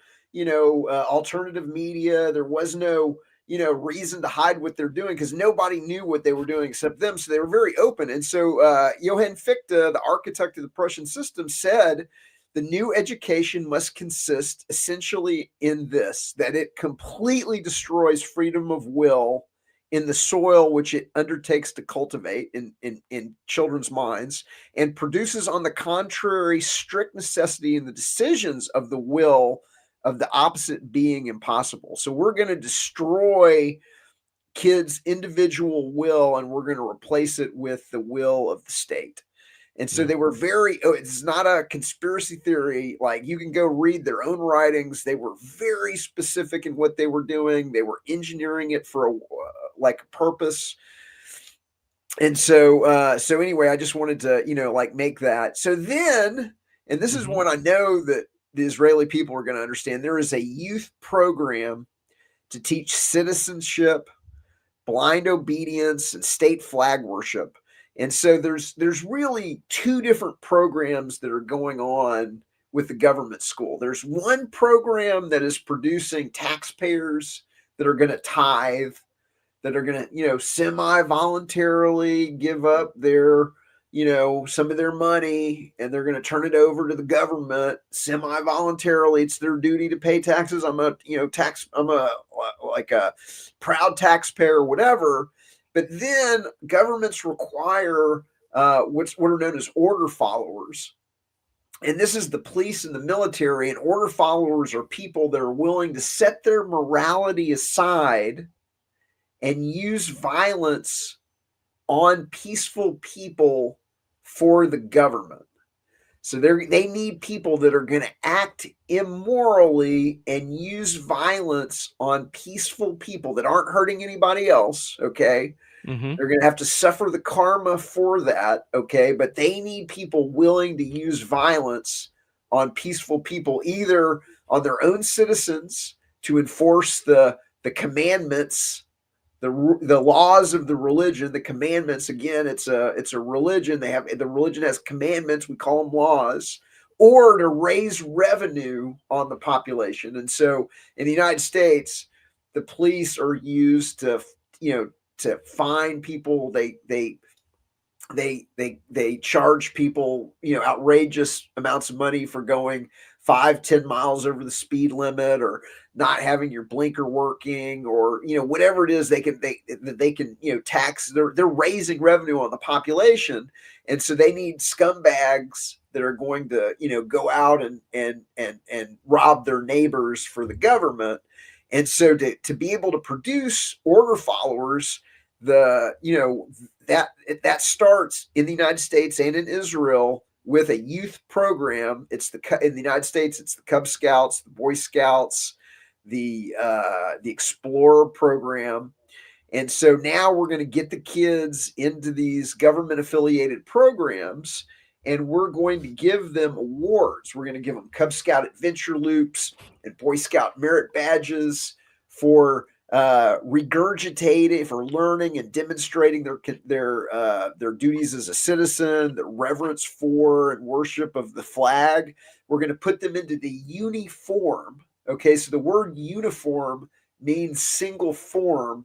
alternative media, there was no reason to hide what they're doing because nobody knew what they were doing except them. So they were very open. And so Johann Fichte, the architect of the Prussian system, said the new education must consist essentially in this, that it completely destroys freedom of will in the soil which it undertakes to cultivate in children's minds, and produces, on the contrary, strict necessity in the decisions of the will of the opposite being impossible. So we're going to destroy kids' individual will, and we're going to replace it with the will of the state. And so they were it's not a conspiracy theory. Like, you can go read their own writings. They were very specific in what they were doing. They were engineering it for a purpose. And so anyway, I just wanted to, make that. So then, and this is one I know that the Israeli people are going to understand, there is a youth program to teach citizenship, blind obedience, and state flag worship. And so there's really two different programs that are going on with the government school. There's one program that is producing taxpayers that are going to tithe, that are going to, semi-voluntarily give up their, some of their money, and they're going to turn it over to the government semi-voluntarily. It's their duty to pay taxes. I'm a proud taxpayer or whatever. But then governments require what are known as order followers. And this is the police and the military. And order followers are people that are willing to set their morality aside and use violence on peaceful people for the government. So they need people that are going to act immorally and use violence on peaceful people that aren't hurting anybody else, okay? They're going to have to suffer the karma for that, okay? But they need people willing to use violence on peaceful people, either on their own citizens to enforce the commandments, the laws of the religion, the commandments. Again, it's a religion. The religion has commandments. We call them laws, or to raise revenue on the population. And so in the United States, the police are used to fine people. They charge people, outrageous amounts of money for going 5-10 miles over the speed limit, or not having your blinker working, or whatever it is they can tax. They're raising revenue on the population, and so they need scumbags that are going to go out and rob their neighbors for the government. And so to be able to produce order followers, that starts in the United States and in Israel with a youth program. In the United States, it's the Cub Scouts, the Boy Scouts, the Explorer program. And so now we're going to get the kids into these government affiliated programs, and we're going to give them awards. We're going to give them Cub Scout Adventure Loops and Boy Scout merit badges for regurgitating, for learning and demonstrating their duties as a citizen, the reverence for and worship of the flag. We're going to put them into the uniform. Okay, so the word uniform means single form,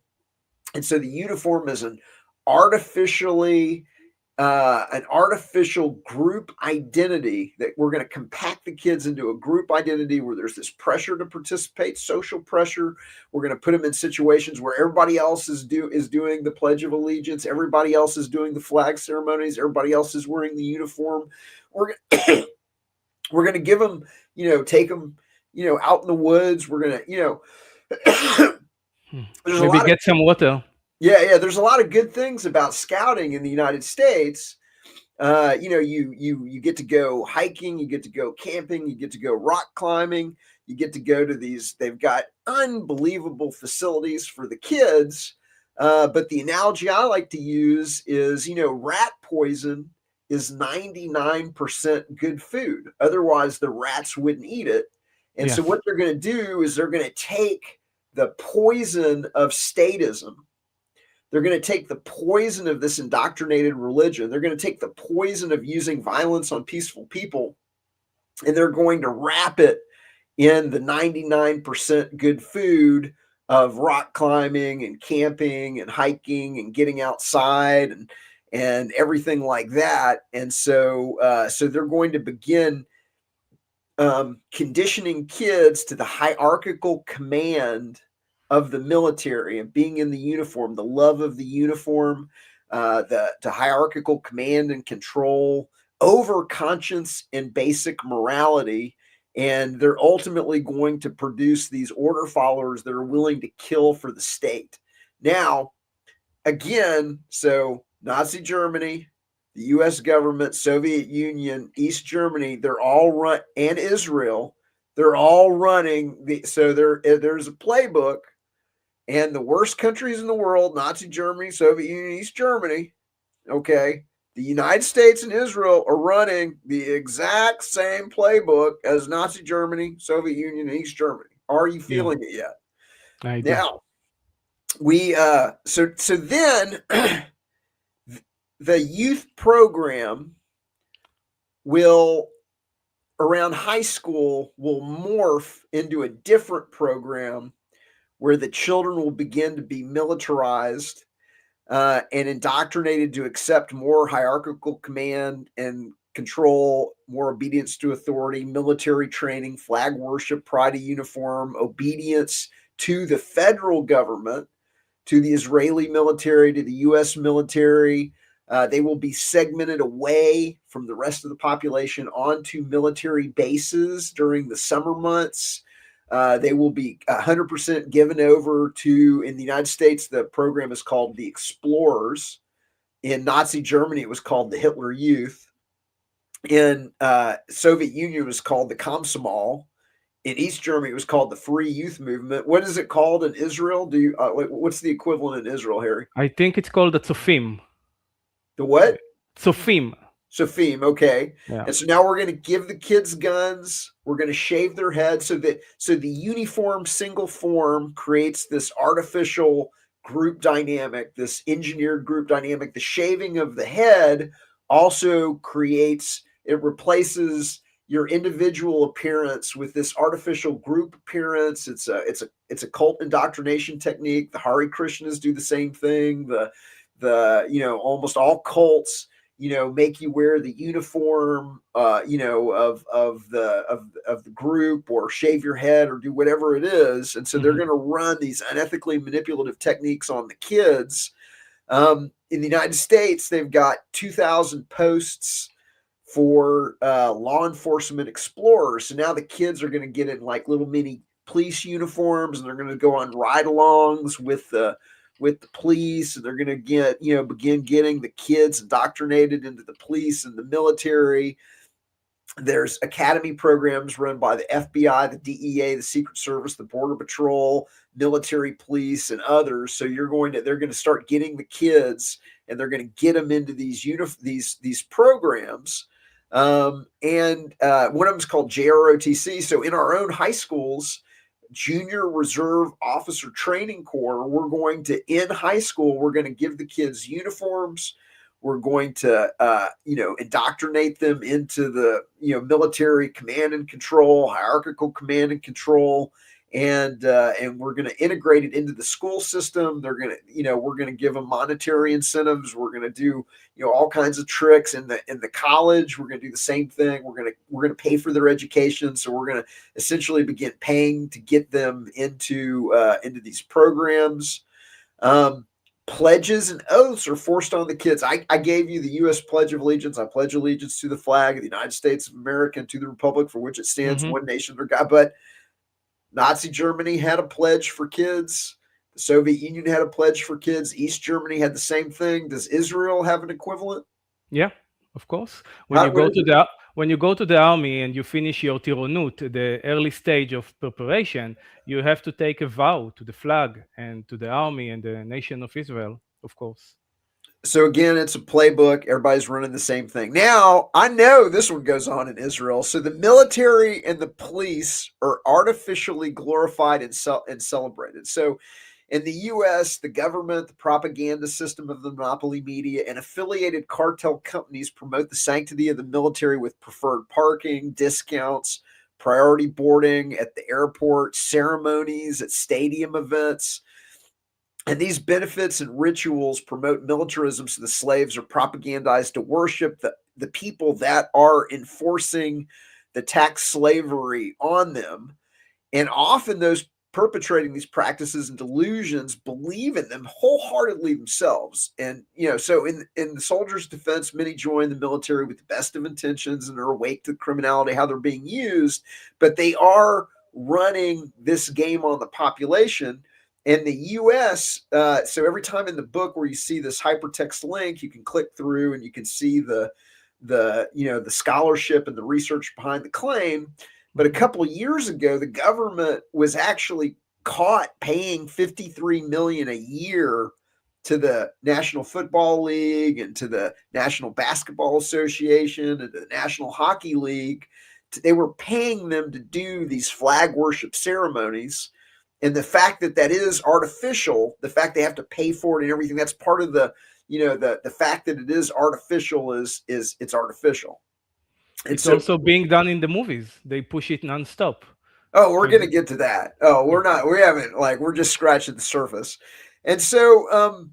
and so the uniform is an artificially an artificial group identity, that we're going to compact the kids into a group identity where there's this pressure to participate, social pressure. We're going to put them in situations where everybody else is doing the Pledge of Allegiance, everybody else is doing the flag ceremonies, everybody else is wearing the uniform. We're we're going to give them, take them, out in the woods. We're going to, there's Maybe get some water. Yeah, there's a lot of good things about scouting in the United States. You get to go hiking, you get to go camping, you get to go rock climbing, you get to go to these. They've got unbelievable facilities for the kids. But the analogy I like to use is, rat poison is 99% good food. Otherwise, the rats wouldn't eat it. And so what they're going to do is they're going to take the poison of statism. They're going to take the poison of this indoctrinated religion. They're going to take the poison of using violence on peaceful people, and they're going to wrap it in the 99% good food of rock climbing and camping and hiking and getting outside and everything like that. And so they're going to begin conditioning kids to the hierarchical command of the military and being in the uniform, the love of the uniform, the hierarchical command and control over conscience and basic morality. And they're ultimately going to produce these order followers that are willing to kill for the state. Now, again, so Nazi Germany, the US government, Soviet Union, East Germany, they're all and Israel, they're all running there's a playbook. And the worst countries in the world, Nazi Germany, Soviet Union, East Germany, okay, the United States and Israel are running the exact same playbook as Nazi Germany, Soviet Union, and East Germany. Are you feeling it yet? I do. Now, we so then the youth program will, around high school, will morph into a different program where the children will begin to be militarized and indoctrinated to accept more hierarchical command and control, more obedience to authority, military training, flag worship, pride of uniform, obedience to the federal government, to the Israeli military, to the U.S. military. They will be segmented away from the rest of the population onto military bases during the summer months. They will be 100% given over to, in the United States, the program is called the Explorers. In Nazi Germany, it was called the Hitler Youth. In Soviet Union, it was called the Komsomol. In East Germany, it was called the Free Youth Movement. What is it called in Israel? What's the equivalent in Israel, Harry? I think it's called the Tzofim. The what? Tzofim. Safim, okay. Yeah. And so now we're going to give the kids guns. We're going to shave their heads so the uniform single form creates this artificial group dynamic, this engineered group dynamic. The shaving of the head also replaces your individual appearance with this artificial group appearance. It's a cult indoctrination technique. The Hare Krishnas do the same thing. The almost all cults make you wear the uniform, of the group, or shave your head, or do whatever it is. And so they're going to run these unethically manipulative techniques on the kids. In the United States, they've got 2,000 posts for law enforcement explorers. So now the kids are going to get in like little mini police uniforms, and they're going to go on ride-alongs with the police, and they're going to begin getting the kids indoctrinated into the police and the military. There's academy programs run by the FBI, the DEA, the Secret Service, the Border Patrol, military police, and others. So they're going to start getting the kids, and they're going to get them into these programs. And one of them is called JROTC. So in our own high schools, Junior Reserve Officer Training Corps, in high school, we're going to give the kids uniforms. We're going to, indoctrinate them into the, military command and control, hierarchical command and control. and we're going to integrate it into the school system. They're going to, we're going to give them monetary incentives. We're going to do, all kinds of tricks in the college. We're going to do the same thing. We're going to pay for their education. So we're going to essentially begin paying to get them into these programs. Pledges and oaths are forced on the kids. I gave you the U.S. Pledge of Allegiance. I pledge allegiance to the flag of the United States of America and to the republic for which it stands, one nation under God. But Nazi Germany had a pledge for kids. The Soviet Union had a pledge for kids. East Germany had the same thing. Does Israel have an equivalent? Yeah, of course. When you go to the army and you finish your tironut, the early stage of preparation, you have to take a vow to the flag and to the army and the nation of Israel, of course. So again, it's a playbook. Everybody's running the same thing. Now, I know this one goes on in Israel. So the military and the police are artificially glorified and celebrated. So in the U.S., the government, the propaganda system of the monopoly media, and affiliated cartel companies promote the sanctity of the military with preferred parking, discounts, priority boarding at the airport, ceremonies at stadium events. And these benefits and rituals promote militarism, so the slaves are propagandized to worship the people that are enforcing the tax slavery on them. And often those perpetrating these practices and delusions believe in them wholeheartedly themselves. And, so in the soldiers' defense, many join the military with the best of intentions and are awake to criminality, how they're being used, but they are running this game on the population. In the U.S., so every time in the book where you see this hypertext link, you can click through and you can see the scholarship and the research behind the claim. But a couple of years ago, the government was actually caught paying $53 million a year to the National Football League and to the National Basketball Association and to the National Hockey League. They were paying them to do these flag worship ceremonies. And the fact that is artificial, the fact they have to pay for it and everything, that's part of the fact that it is artificial is it's artificial. It's also being done in the movies. They push it nonstop. Oh, we're going to get to that. Oh, we're just scratching the surface. And so,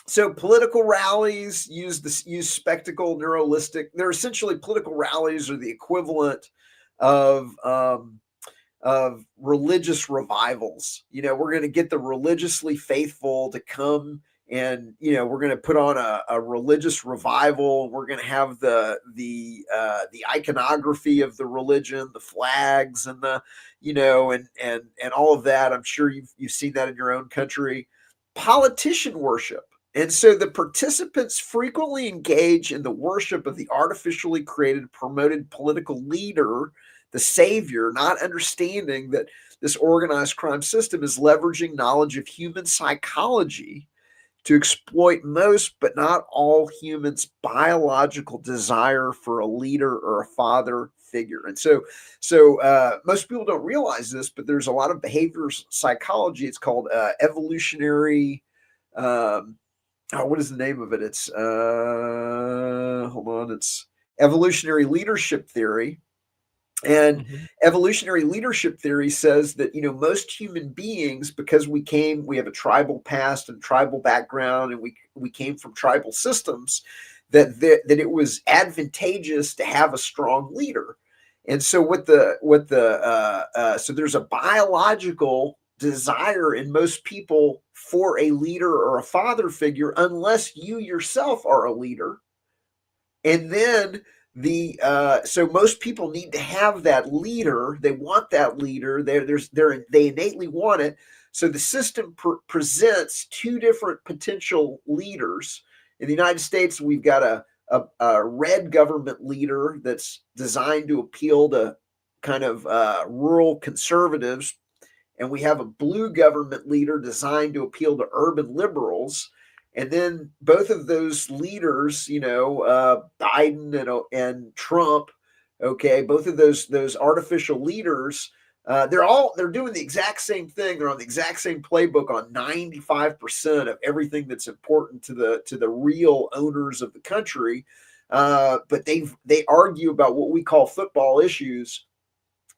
so political rallies use spectacle, neuralistic. They're essentially political rallies are the equivalent of religious revivals. We're going to get the religiously faithful to come and, we're going to put on a religious revival. We're going to have the iconography of the religion, the flags and the, and all of that. I'm sure you've seen that in your own country. Politician worship. And so the participants frequently engage in the worship of the artificially created, promoted political leader, the savior, not understanding that this organized crime system is leveraging knowledge of human psychology to exploit most, but not all humans' biological desire for a leader or a father figure. And so most people don't realize this, but there's a lot of behavioral psychology. It's called evolutionary. What is the name of it? It's hold on. It's evolutionary leadership theory. And evolutionary leadership theory says that, most human beings, because we have a tribal past and tribal background, and we came from tribal systems, that it was advantageous to have a strong leader. And so so there's a biological desire in most people for a leader or a father figure, unless you yourself are a leader. And then so most people need to have that leader. They want that leader. They innately want it. So the system presents two different potential leaders. In the United States, we've got a red government leader that's designed to appeal to kind of rural conservatives, and we have a blue government leader designed to appeal to urban liberals. And then both of those leaders, Biden and Trump, okay, both of those artificial leaders, they're doing the exact same thing. They're on the exact same playbook on 95% of everything that's important to the real owners of the country. But they argue about what we call football issues.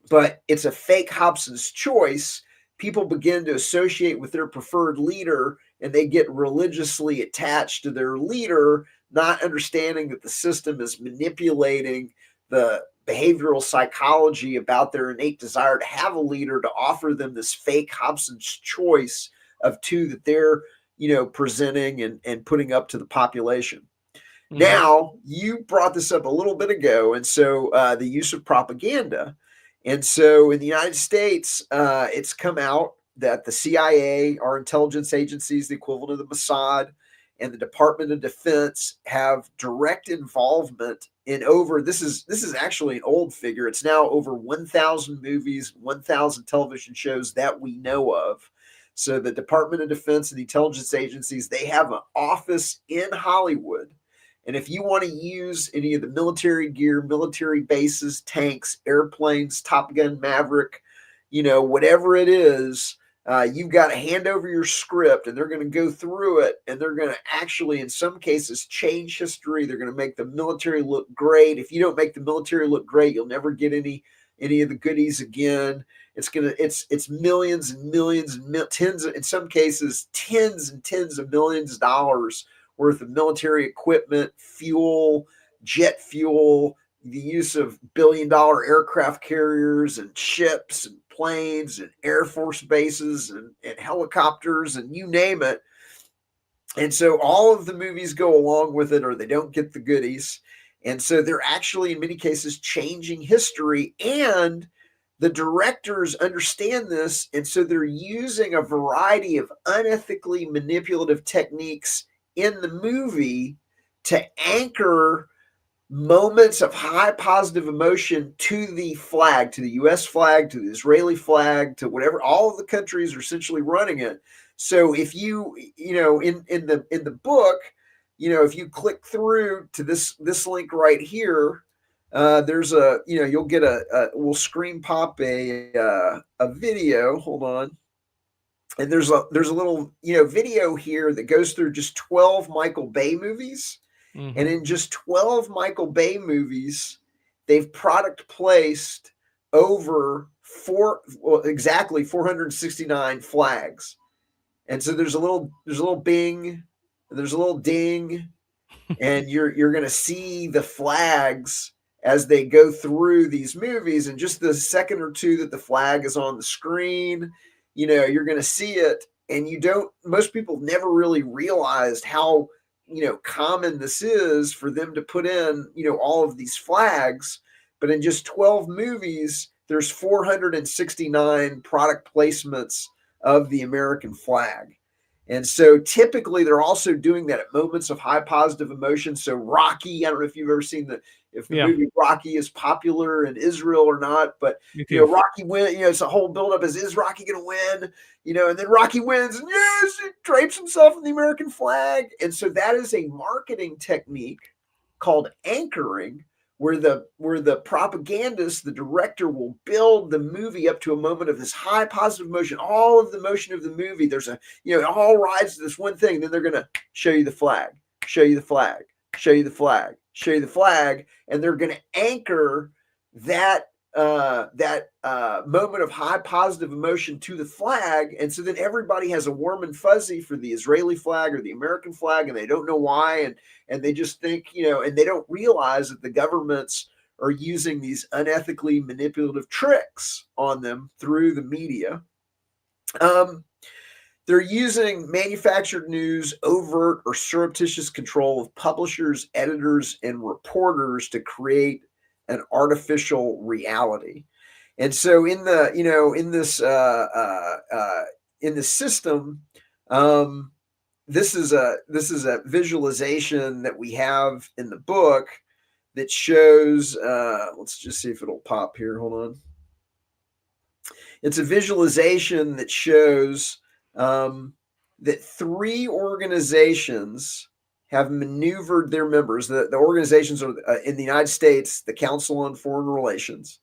but it's a fake Hobson's choice. People begin to associate with their preferred leader, and they get religiously attached to their leader, not understanding that the system is manipulating the behavioral psychology about their innate desire to have a leader to offer them this fake Hobson's choice of two that they're, presenting and putting up to the population. Now, you brought this up a little bit ago, and so the use of propaganda. And so in the United States, it's come out that the CIA, our intelligence agencies, the equivalent of the Mossad, and the Department of Defense have direct involvement in this is actually an old figure. It's now over 1,000 movies, 1,000 television shows that we know of. So the Department of Defense and the intelligence agencies, they have an office in Hollywood. And if you want to use any of the military gear, military bases, tanks, airplanes, Top Gun Maverick, whatever it is, you've got to hand over your script, and they're going to go through it, and they're going to actually, in some cases, change history. They're going to make the military look great. If you don't make the military look great, you'll never get any of the goodies again. It's millions and millions and tens, in some cases, tens and tens of millions of dollars worth of military equipment, fuel, jet fuel, the use of billion-dollar aircraft carriers and ships and planes and Air Force bases and helicopters and you name it. And so all of the movies go along with it, or they don't get the goodies. And so they're actually, in many cases, changing history, and the directors understand this. And so they're using a variety of unethically manipulative techniques in the movie to anchor moments of high positive emotion to the flag, to the US flag, to the Israeli flag, to whatever. All of the countries are essentially running it. So if you, in the book, if you click through to this link right here, there's you'll get we'll screen pop a video. Hold on. And there's a little, video here that goes through just 12 Michael Bay movies. And in just 12 Michael Bay movies, they've product placed over exactly 469 flags. And so there's a little bing, and there's a little ding, and you're going to see the flags as they go through these movies. And just the second or two that the flag is on the screen, you're going to see it. And most people never really realized how, common this is for them to put in, all of these flags. But in just 12 movies, there's 469 product placements of the American flag. And so typically they're also doing that at moments of high positive emotion. So Rocky, I don't know if you've ever seen the movie Rocky is popular in Israel or not, but Rocky wins, it's a whole buildup. Is Rocky going to win? And then Rocky wins, and yes, he drapes himself in the American flag. And so that is a marketing technique called anchoring, where the propagandist, the director, will build the movie up to a moment of this high positive emotion. All of the motion of the movie, there's it all rides to this one thing. And then they're going to show you the flag, show you the flag, show you the flag, show you the flag, and they're going to anchor that moment of high positive emotion to the flag. And so then everybody has a warm and fuzzy for the Israeli flag or the American flag, and they don't know why. And they just think, and they don't realize that the governments are using these unethically manipulative tricks on them through the media. They're using manufactured news, overt or surreptitious control of publishers, editors, and reporters to create an artificial reality. And so in this system, this is a visualization that we have in the book that shows, let's just see if it'll pop here. Hold on. It's a visualization that shows that three organizations have maneuvered their members. The organizations are in the United States, the Council on Foreign Relations,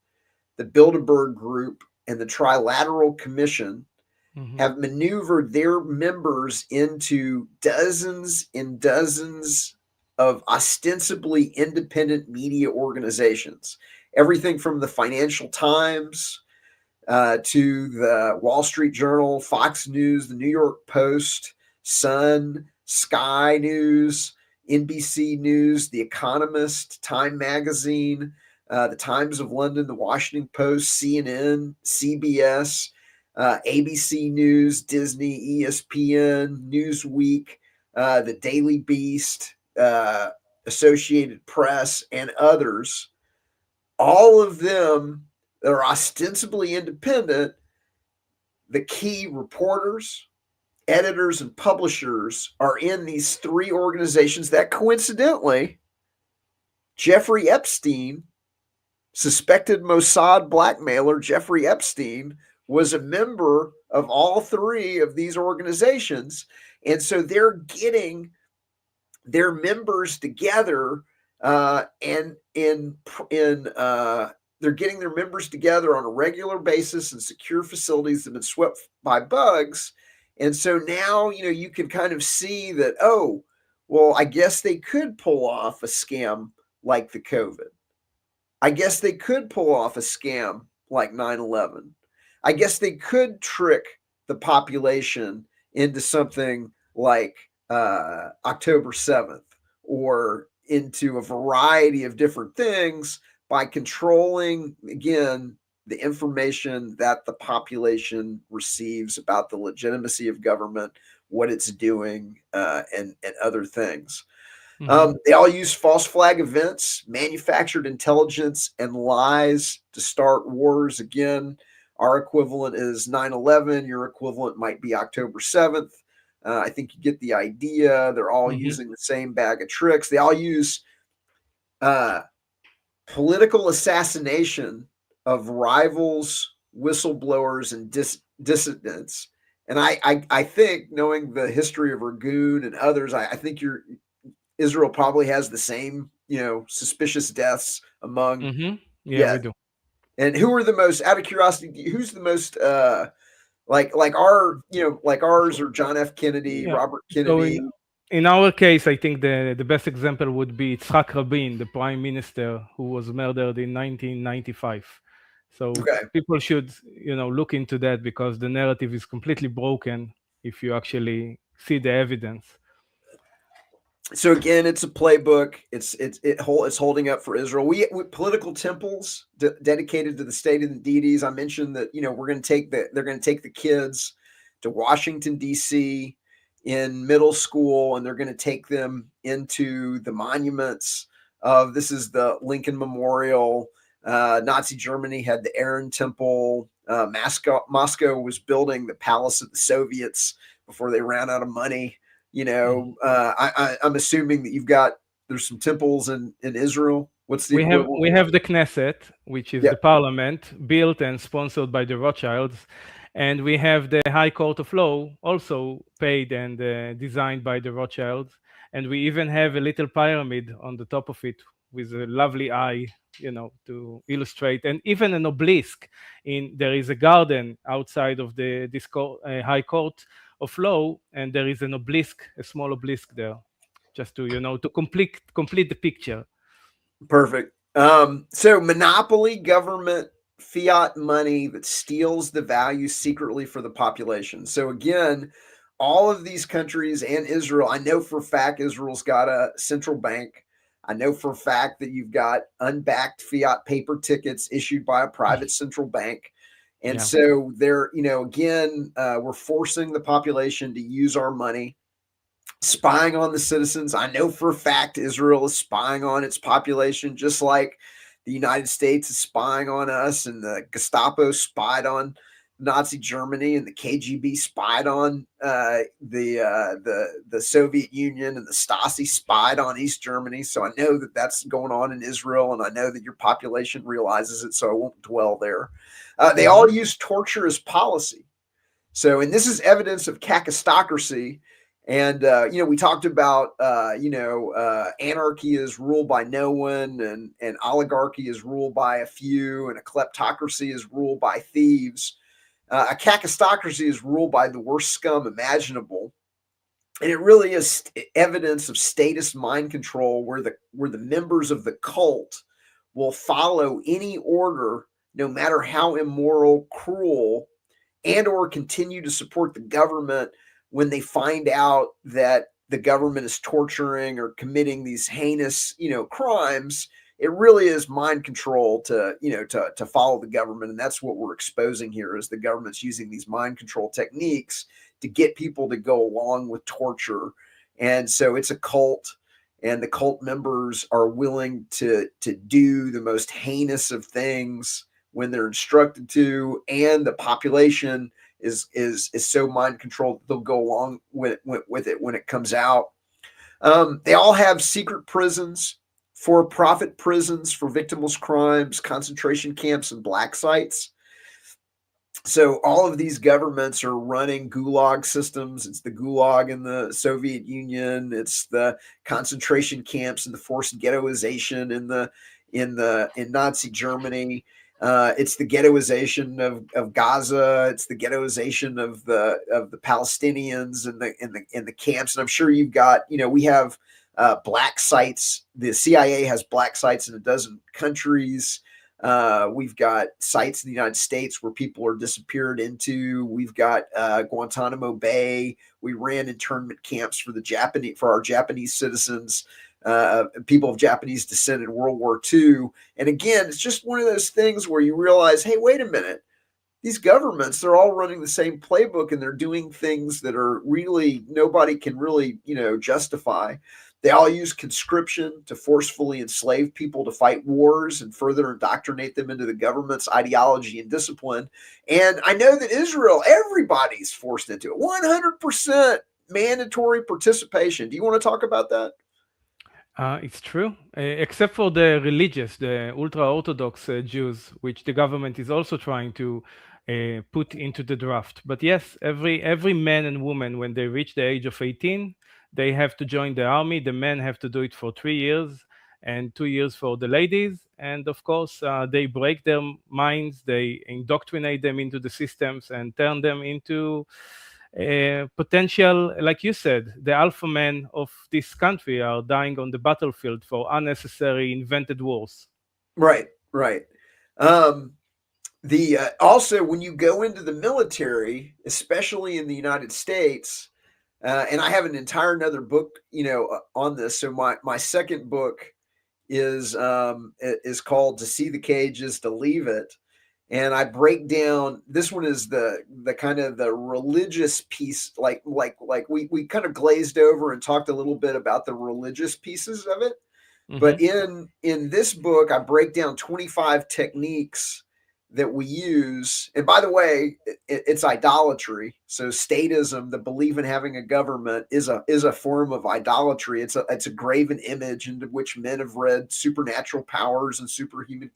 the Bilderberg Group, and the Trilateral Commission have maneuvered their members into dozens and dozens of ostensibly independent media organizations. everything from the Financial Times to the Wall Street Journal, Fox News, the New York Post, Sun, Sky News, NBC News, The Economist, Time Magazine, the Times of London, the Washington Post, CNN, CBS, ABC News, Disney, ESPN, Newsweek, the Daily Beast, Associated Press, and others. All of them that are ostensibly independent, the key reporters, editors, and publishers are in these three organizations that coincidentally, Jeffrey Epstein, suspected Mossad blackmailer Jeffrey Epstein, was a member of all three of these organizations. And so they're getting their members together and they're getting their members together on a regular basis in secure facilities that have been swept by bugs. And so now, you can kind of see that, oh, well, I guess they could pull off a scam like the COVID. I guess they could pull off a scam like 9/11. I guess they could trick the population into something like October 7th or into a variety of different things by controlling, again, the information that the population receives about the legitimacy of government, what it's doing, and other things. They all use false flag events, manufactured intelligence, and lies to start wars. Again, our equivalent is 9/11. Your equivalent might be October 7th. I think you get the idea. They're all using the same bag of tricks. They all use political assassination of rivals, whistleblowers, and dissidents. And I think, knowing the history of Ragoon and others, I think Israel probably has the same, suspicious deaths among. Yeah, we do. And who are the most, out of curiosity, who's the most like ours or John F. Kennedy, Robert Kennedy? So in our case, I think the best example would be Yitzhak Rabin, the prime minister who was murdered in 1995. So people should, look into that, because the narrative is completely broken if you actually see the evidence. So again, it's a playbook. It's holding up for Israel. We political temples dedicated to the state and the deities. I mentioned that they're going to take the kids to Washington D.C. in middle school, and they're going to take them into the monuments of. This is the Lincoln Memorial. Nazi Germany had the Aaron Temple. Moscow was building the Palace of the Soviets before they ran out of money. I'm assuming that there's some temples in Israel. What's the equivalent? We have the Knesset, which is the parliament built and sponsored by the Rothschilds, and we have the High Court of Law, also paid and designed by the Rothschilds, and we even have a little pyramid on the top of it with a lovely eye, to illustrate, and even an obelisk. There is a garden outside of this High Court of Law, and there is an obelisk, a small obelisk there, just to to complete the picture. Perfect. So monopoly government fiat money that steals the value secretly for the population. So again, all of these countries and Israel, I know for a fact Israel's got a central bank. I know for a fact that you've got unbacked fiat paper tickets issued by a private central bank. And so they're, again, we're forcing the population to use our money, spying on the citizens. I know for a fact Israel is spying on its population, just like the United States is spying on us, and the Gestapo spied on Nazi Germany, and the KGB spied on the Soviet Union, and the Stasi spied on East Germany. So I know that that's going on in Israel, and I know that your population realizes it, so I won't dwell there. They all use torture as policy. So, and this is evidence of kakistocracy. And, we talked about, anarchy is ruled by no one, and oligarchy is ruled by a few, and a kleptocracy is ruled by thieves. A kakistocracy is ruled by the worst scum imaginable. And it really is evidence of statist mind control, where the members of the cult will follow any order, no matter how immoral, cruel, and or continue to support the government when they find out that the government is torturing or committing these heinous, crimes. It really is mind control to follow the government. And that's what we're exposing here, is the government's using these mind control techniques to get people to go along with torture. And so it's a cult, and the cult members are willing to do the most heinous of things when they're instructed to, and the population is so mind controlled they'll go along with it when it comes out. They all have secret prisons, for-profit prisons for victimless crimes, concentration camps, and black sites. So all of these governments are running gulag systems. It's the gulag in the Soviet Union. It's the concentration camps and the forced ghettoization in Nazi Germany. It's the ghettoization of Gaza. It's the ghettoization of the Palestinians in the camps. And I'm sure you've got, we have black sites. The CIA has black sites in a dozen countries. We've got sites in the United States where people are disappeared into. We've got Guantanamo Bay. We ran internment camps for our Japanese citizens, people of Japanese descent in World War II. And again, it's just one of those things where you realize, hey, wait a minute. These governments, they're all running the same playbook, and they're doing things that are really, nobody can really, justify. They all use conscription to forcefully enslave people to fight wars and further indoctrinate them into the government's ideology and discipline. And I know that Israel, everybody's forced into it. 100% mandatory participation. Do you want to talk about that? It's true, except for the religious, the ultra-Orthodox Jews, which the government is also trying to put into the draft. But yes, every man and woman, when they reach the age of 18, they have to join the army. The men have to do it for 3 years, and 2 years for the ladies. And of course, they break their minds, they indoctrinate them into the systems and turn them into potential, like you said, the alpha men of this country are dying on the battlefield for unnecessary invented wars. Right. Also, when you go into the military, especially in the United States, and I have an entire another book, on this. So my second book is called "To See the Cage is to Leave It," and I break down. This one is the kind of the religious piece, like we kind of glazed over and talked a little bit about the religious pieces of it. Mm-hmm. But in this book, I break down 25 techniques that we use. And by the way, it's idolatry. So statism, the belief in having a government, is a form of idolatry. It's a graven image into which men have read supernatural powers and superhuman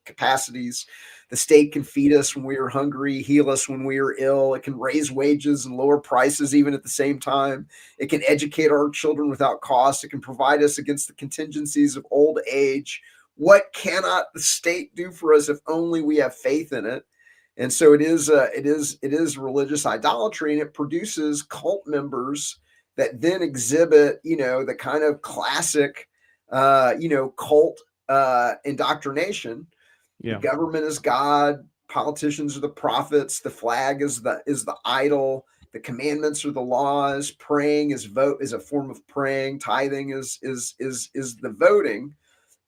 capacities. The state can feed us when we are hungry, heal us when we are ill. It can raise wages and lower prices even at the same time. It can educate our children without cost. It can provide us against the contingencies of old age. What cannot the state do for us if only we have faith in it? And so it is religious idolatry, and it produces cult members that then exhibit, the kind of classic, cult indoctrination. Yeah. The government is God, politicians are the prophets, the flag is the idol, the commandments are the laws, praying is a form of praying, tithing is the voting.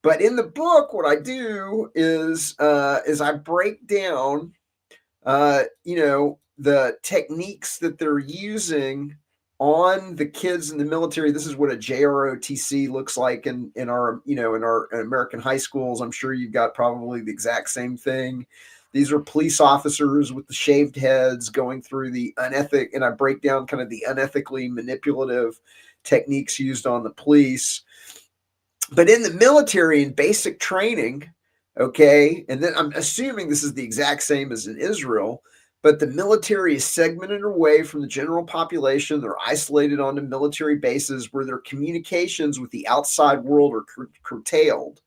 But in the book, what I do is I break down, the techniques that they're using on the kids in the military. This is what a JROTC looks like in our American high schools. I'm sure you've got probably the exact same thing. These are police officers with the shaved heads going through the unethic, and I break down kind of the unethically manipulative techniques used on the police. But in the military and basic training, okay, and then I'm assuming this is the exact same as in Israel, but the military is segmented away from the general population. They're isolated onto military bases where their communications with the outside world are curtailed.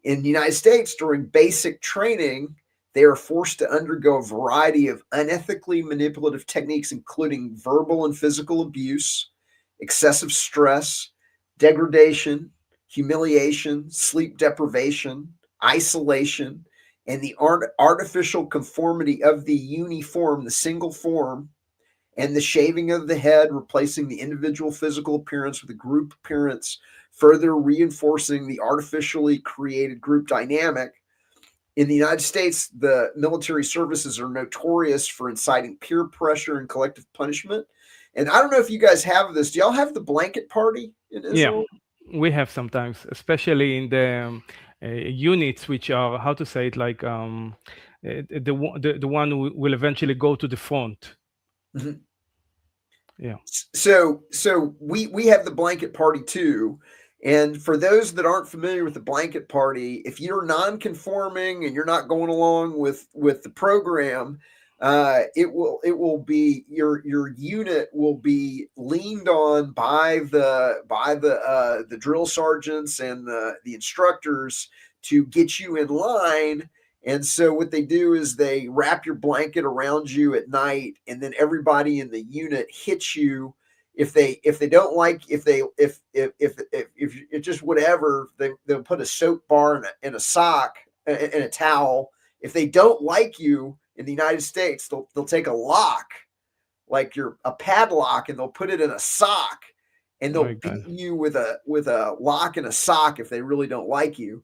In the United States, during basic training, they are forced to undergo a variety of unethically manipulative techniques, including verbal and physical abuse, excessive stress, degradation, humiliation, sleep deprivation, isolation, and the artificial conformity of the uniform, the single form, and the shaving of the head, replacing the individual physical appearance with a group appearance, further reinforcing the artificially created group dynamic. In the United States, the military services are notorious for inciting peer pressure and collective punishment. And I don't know if you guys have this. Do y'all have the blanket party in Yeah, Israel? we have sometimes, especially in the units which are, how to say it, like the one who will eventually go to the front. Mhm. Yeah. So we have the blanket party too. And for those that aren't familiar with the blanket party, if you're non-conforming and you're not going along with the program, it will be your unit will be leaned on by the drill sergeants and the instructors to get you in line. And so what they do is they wrap your blanket around you at night, and then everybody in the unit hits you if they don't like if just whatever they'll put a soap bar in a sock in a towel. If they don't like you in the United States, they'll take a lock like you're a padlock and they'll put it in a sock and Oh my they'll God. beat you with a lock and a sock if they really don't like you.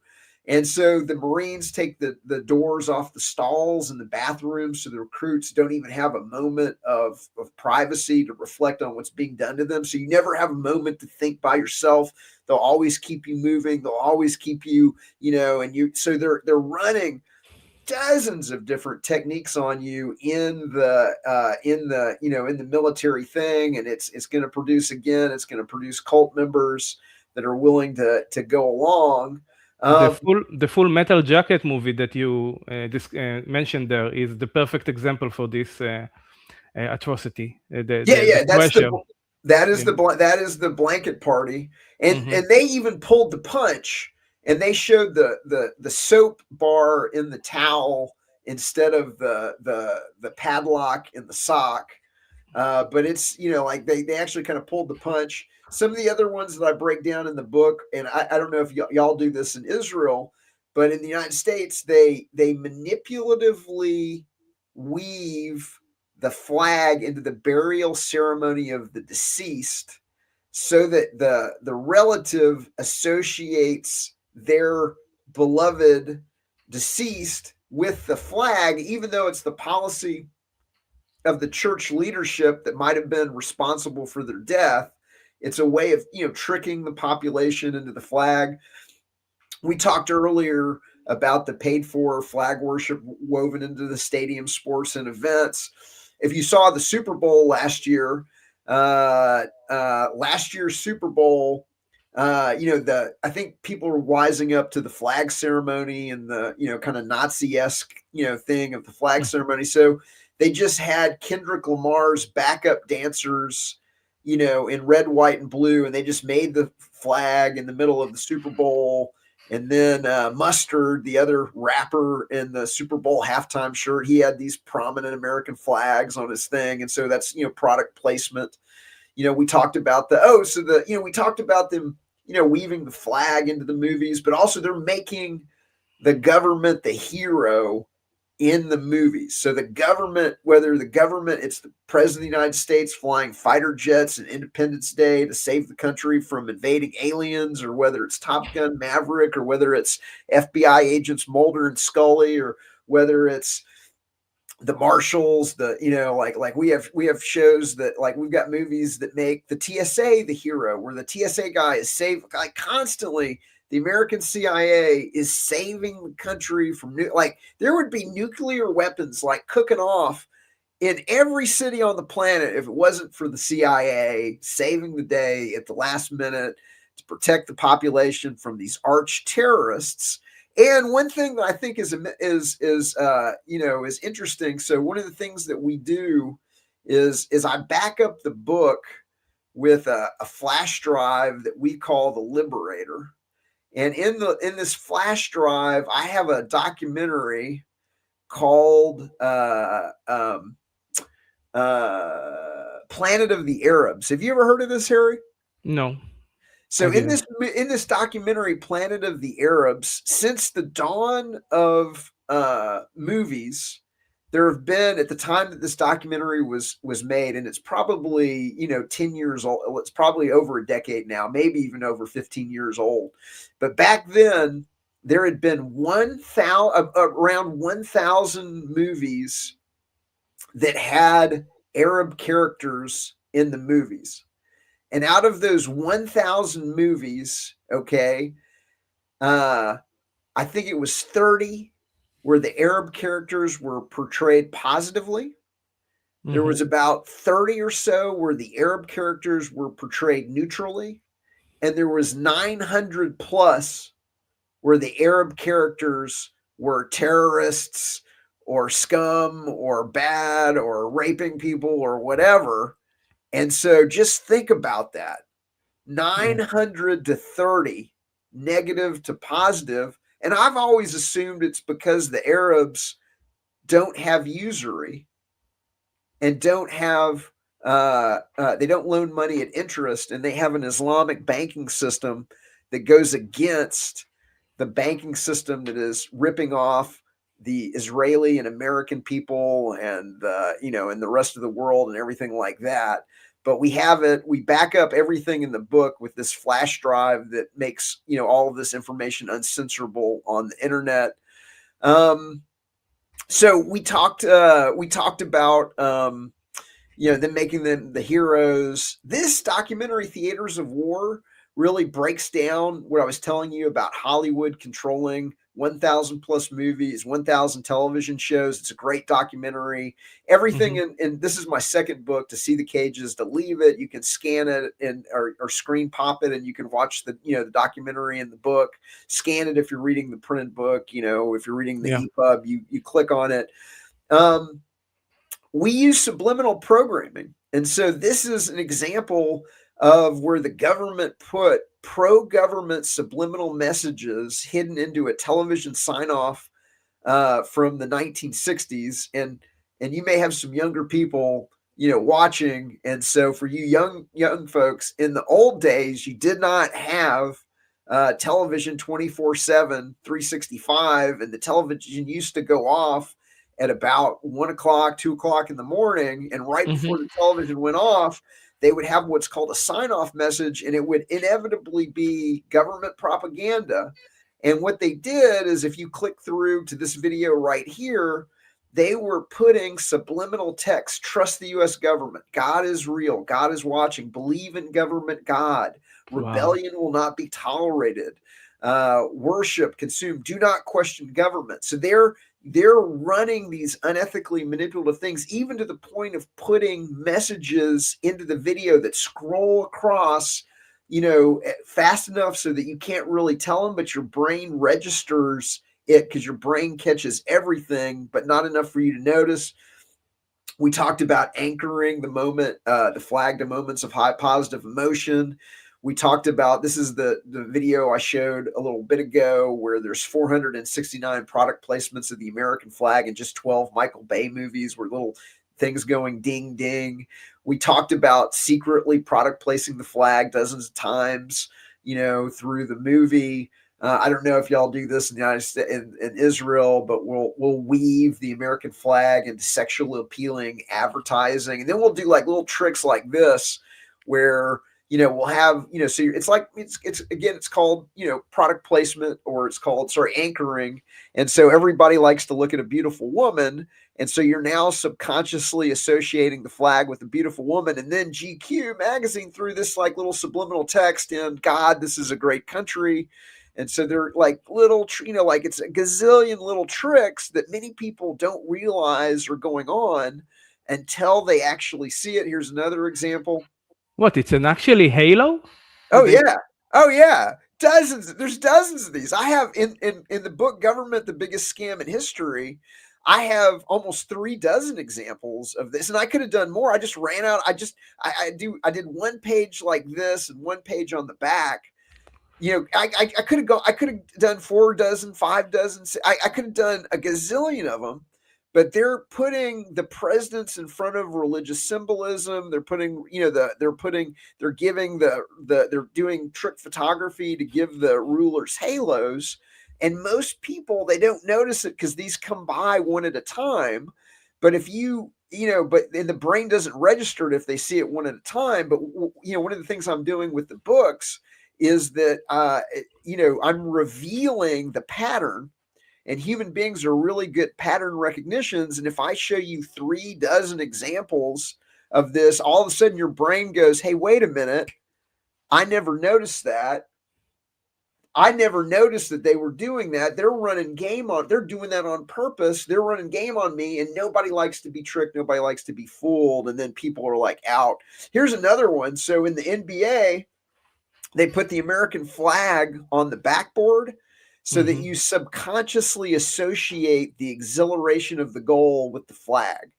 And so the Marines take the doors off the stalls and the bathrooms so the recruits don't even have a moment of privacy to reflect on what's being done to them. So you never have a moment to think by yourself. They'll always keep you moving. They'll always keep you, and so they're running dozens of different techniques on you in the military thing, and it's going to produce cult members that are willing to go along. um The Full Metal Jacket movie that you mentioned there is the perfect example for this atrocity. The yeah, pressure. Yeah. that is the blanket party, Hmm. and they even pulled the punch, and they showed the soap bar in the towel instead of the padlock in the sock. But it's like they actually kind of pulled the punch. Some of the other ones that I break down in the book, and I don't know if y'all do this in Israel, but in the United States, they manipulatively weave the flag into the burial ceremony of the deceased so that the relative associates their beloved deceased with the flag, even though it's the policy of the church leadership that might have been responsible for their death. It's a way of tricking the population into the flag. We talked earlier about the paid for flag worship woven into the stadium sports and events. If you saw the Super Bowl last year's Super Bowl, I think people are wising up to the flag ceremony and the kind of Nazi-esque thing of the flag ceremony. So they just had Kendrick Lamar's backup dancers, in red, white, and blue, and they just made the flag in the middle of the Super Bowl. And then Mustard, the other rapper in the Super Bowl halftime shirt, he had these prominent American flags on his thing, and so that's product placement. We talked about we talked about them weaving the flag into the movies, but also they're making the government the hero in the movies. So the government, whether the government, it's the president of the United States flying fighter jets in Independence Day to save the country from invading aliens, or whether it's Top Gun Maverick, or whether it's FBI agents Mulder and Scully, or whether it's the marshals, like we have shows that, like, we've got movies that make the TSA the hero, where the TSA guy is saved, like, constantly. The American CIA is saving the country from like, there would be nuclear weapons like cooking off in every city on the planet if it wasn't for the CIA saving the day at the last minute to protect the population from these arch terrorists. And one thing that I think is interesting. So one of the things that we do is I back up the book with a flash drive that we call the Liberator. And in this flash drive, I have a documentary called Planet of the Arabs. Have you ever heard of this, Harry? No. So I didn't. in this documentary, Planet of the Arabs, since the dawn of movies, there have been at the time that this documentary was made, and it's probably 10 years old. It's probably over a decade now, maybe even over 15 years old. But back then, there had been around 1,000 movies that had Arab characters in the movies. And out of those 1,000 movies, okay, I think it was 30 where the Arab characters were portrayed positively. There was about 30 or so where the Arab characters were portrayed neutrally. And there was 900 plus where the Arab characters were terrorists or scum or bad or raping people or whatever. And so just think about that. 900 to 30 negative to positive. And I've always assumed it's because the Arabs don't have usury and don't have they don't loan money at interest, and they have an Islamic banking system that goes against the banking system that is ripping off the Israeli and American people and and the rest of the world and everything like that. But we back up everything in the book with this flash drive that makes all of this information uncensorable on the internet. So we talked about them making them the heroes. This documentary, Theaters of War, really breaks down what I was telling you about Hollywood controlling 1,000 plus movies, 1,000 television shows. It's a great documentary. Everything and this is my second book, To See the Cages, To Leave It. You can scan it and or screen pop it, and you can watch the the documentary and the book. Scan it if you're reading the printed book. If you're reading the EPUB, you click on it. We use subliminal programming. And so this is an example of where the government put pro-government subliminal messages hidden into a television sign-off from the 1960s. And you may have some younger people, watching. And so for you young folks, in the old days, you did not have television 24/7, 365, and the television used to go off at about 1 o'clock, 2 o'clock in the morning. And right before the television went off, they would have what's called a sign-off message, and it would inevitably be government propaganda. And what they did is, if you click through to this video right here, they were putting subliminal text: trust the U.S. government, God is real, God is watching, believe in government God, rebellion will not be tolerated, worship, consume, do not question government. So they're running these unethically manipulative things, even to the point of putting messages into the video that scroll across, fast enough so that you can't really tell them, but your brain registers it because your brain catches everything, but not enough for you to notice. We talked about anchoring the moment, the flag to moments of high positive emotion. We talked about, this is the video I showed a little bit ago, where there's 469 product placements of the American flag in just 12 Michael Bay movies, where little things going ding, ding. We talked about secretly product placing the flag dozens of times, through the movie. I don't know if y'all do this in the United States, in Israel, but we'll weave the American flag into sexually appealing advertising. And then we'll do like little tricks like this, where we'll have, so it's like, it's called, product placement, or it's called, anchoring. And so everybody likes to look at a beautiful woman. And so you're now subconsciously associating the flag with a beautiful woman. And then GQ magazine threw this like little subliminal text in: God, this is a great country. And so they're like little, like it's a gazillion little tricks that many people don't realize are going on until they actually see it. Here's another example. What, it's an actually Halo? Oh yeah. Oh yeah. Dozens. There's dozens of these. I have in the book Government, the Biggest Scam in History, I have almost 36 examples of this. And I could have done more. I just ran out. I did one page like this and one page on the back. I could have done 4 dozen, 5 dozen. I could have done a gazillion of them. but they're putting the presidents in front of religious symbolism. They're putting, they're doing trick photography to give the rulers halos. And most people, they don't notice it because these come by one at a time. But if and the brain doesn't register it if they see it one at a time. But, one of the things I'm doing with the books is that, I'm revealing the pattern. And human beings are really good pattern recognitions. And if I show you 36 examples of this, all of a sudden your brain goes, hey, wait a minute. I never noticed that. I never noticed that they were doing that. They're doing that on purpose. They're running game on me, and nobody likes to be tricked. Nobody likes to be fooled. And then people are like out. Here's another one. So in the NBA, they put the American flag on the backboard so that you subconsciously associate the exhilaration of the goal with the flag.